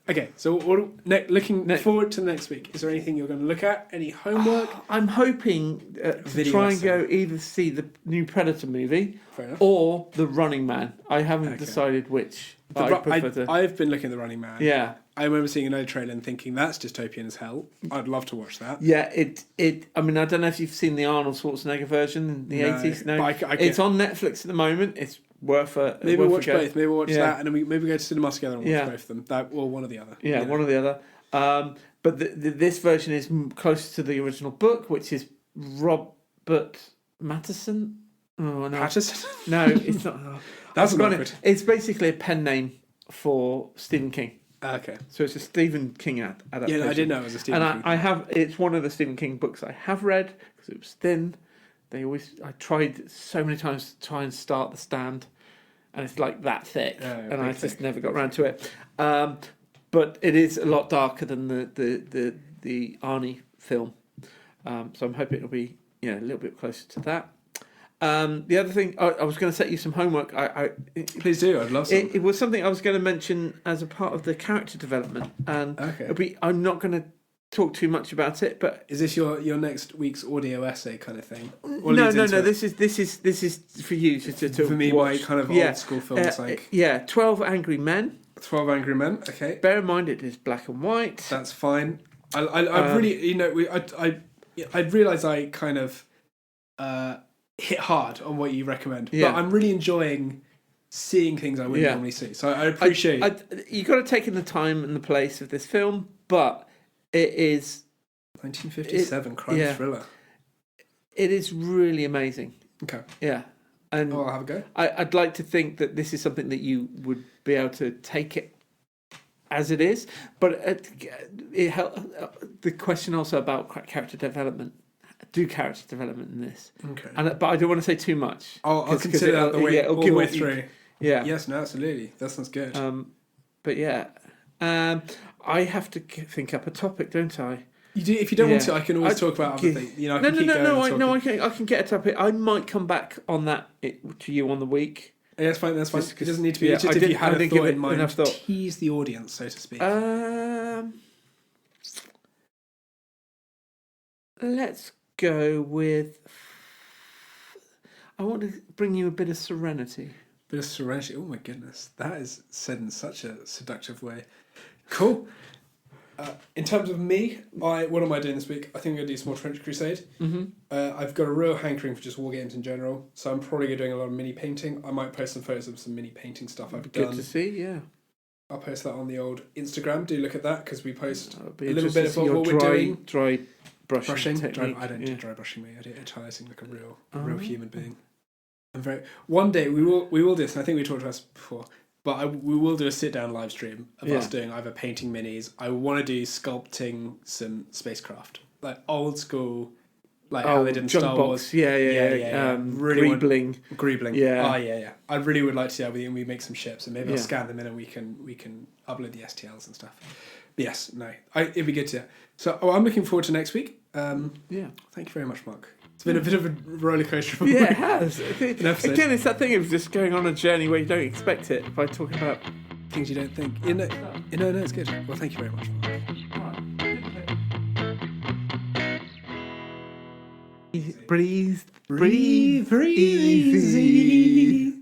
Okay, so looking forward to next week. Is there anything you're going to look at? Any homework? I'm hoping to try and go either see the new Predator movie or The Running Man. I haven't decided which. I've been looking at The Running Man. Yeah. I remember seeing another trailer and thinking that's dystopian as hell. I'd love to watch that. Yeah, I mean, I don't know if you've seen the Arnold Schwarzenegger version in the 80s. No, it's on Netflix at the moment. It's worth a maybe we'll watch both. Maybe we'll watch that, and then maybe go to cinema together and watch both of them. That or one or the other. Yeah, one or the other. But this version is closer to the original book, which is Robert Mattison. Oh no, Patterson? no, it's not. Oh. That's I've got awkward. It's basically a pen name for Stephen King. Okay. So it's a Stephen King adaptation. Yeah, no, I didn't know it was a Stephen King. And I have. It's one of the Stephen King books I have read because it was thin. I tried so many times to try and start The Stand, and it's like that thick, and I just never got around to it. But it is a lot darker than the Arnie film, so I'm hoping it'll be a little bit closer to that. The other thing, I was going to set you some homework. Please do. I'd love some. It was something I was going to mention as a part of the character development, and I'm not going to talk too much about it. But is this your next week's audio essay kind of thing? No. This is for you to for me. Watch. My kind of old school films, 12 Angry Men. 12 Angry Men. Okay. Bear in mind it is black and white. That's fine. I really, I realise I kind of hit hard on what you recommend, but I'm really enjoying seeing things I wouldn't normally see. So I appreciate. You got to take in the time and the place of this film, but it is 1957 crime thriller. It is really amazing. Okay. Yeah. And I'll have a go. I'd like to think that this is something that you would be able to take it as it is, but the question also about character development. Do character development in this? Okay. But I don't want to say too much. I'll consider that the way all the way through. Yes. No. Absolutely. That sounds good. But I have to think up a topic, don't I? You do. If you don't want to, I can always talk about other things. I can get a topic. I might come back on that to you on the week. Yeah, that's fine. That's fine. It doesn't need to be. Just if you had a thought in mind, tease the audience, so to speak. Let's go with. I want to bring you a bit of Serenity. Bit of Serenity. Oh my goodness, that is said in such a seductive way. Cool. In terms of me, what am I doing this week? I think I'm going to do some more Trench Crusade. Mm-hmm. I've got a real hankering for just war games in general, so I'm probably going to be doing a lot of mini painting. I might post some photos of some mini painting stuff I've done. Good to see, yeah. I'll post that on the old Instagram. Do look at that because we post a little bit of what we're doing. Dry brushing technique. I don't do dry brushing, me. I do italising like a real human being. One day we will do this, and I think we talked about this before. But we will do a sit-down live stream of us doing either painting minis. I want to do sculpting some spacecraft, like old school, like how they did in Star Wars. Yeah. Really Greebling. Yeah. Oh yeah. I really would like to do that with you, and we make some ships, and maybe I'll scan them in, and we can upload the STLs and stuff. But yes, no, it'd be good to. So I'm looking forward to next week. Thank you very much, Mark. It's been a bit of a roller coaster. Yeah, it has. Again, it's that thing of just going on a journey where you don't expect it by talking about things you don't think. No, it's good. Well, thank you very much. Breathe easy.